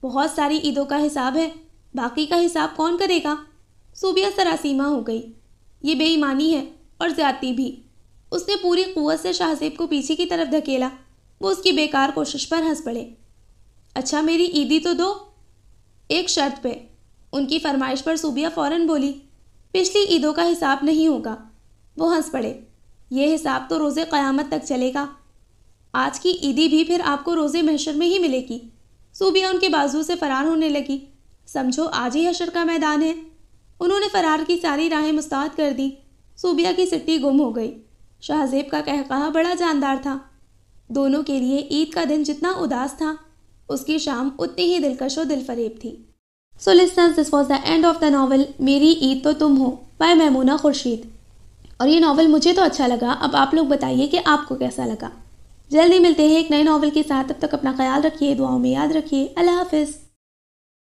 بہت ساری عیدوں کا حساب ہے، باقی کا حساب کون کرے گا؟ صوبیہ سراسیمہ ہو گئی۔ یہ بے ایمانی ہے اور زیادتی بھی۔ اس نے پوری قوت سے شہزیب کو پیچھے کی طرف دھکیلا۔ وہ اس کی بیکار کوشش پر ہنس پڑے۔ اچھا میری عیدی تو دو، ایک شرط پہ۔ ان کی فرمائش پر صوبیہ فوراً بولی، پچھلی عیدوں کا حساب نہیں ہوگا۔ وہ ہنس پڑے، یہ حساب تو روزے قیامت تک چلے گا۔ آج کی عیدی بھی پھر آپ کو روزے محشر میں ہی ملے گی۔ صوبیہ ان کے بازو سے فرار ہونے لگی۔ سمجھو آج ہی حشر کا میدان ہے۔ انہوں نے فرار کی ساری راہیں مستعد کر دی۔ صوبیہ کی سٹی گم ہو گئی۔ شہزیب کا قہقہا بڑا جاندار تھا۔ دونوں کے لیے عید کا دن جتنا اداس تھا، اس کی شام اتنی ہی دلکش و دل فریب تھی۔ So listeners, this was the end of the novel میری عید تو تم ہو by میمونہ خورشید۔ اور یہ ناول مجھے تو اچھا لگا، اب آپ لوگ بتائیے کہ آپ کو کیسا لگا۔ جلدی ملتے ہیں ایک نئے ناول کے ساتھ، تب تک اپنا خیال رکھیے، دعاؤں میں یاد رکھیے۔ اللہ حافظ۔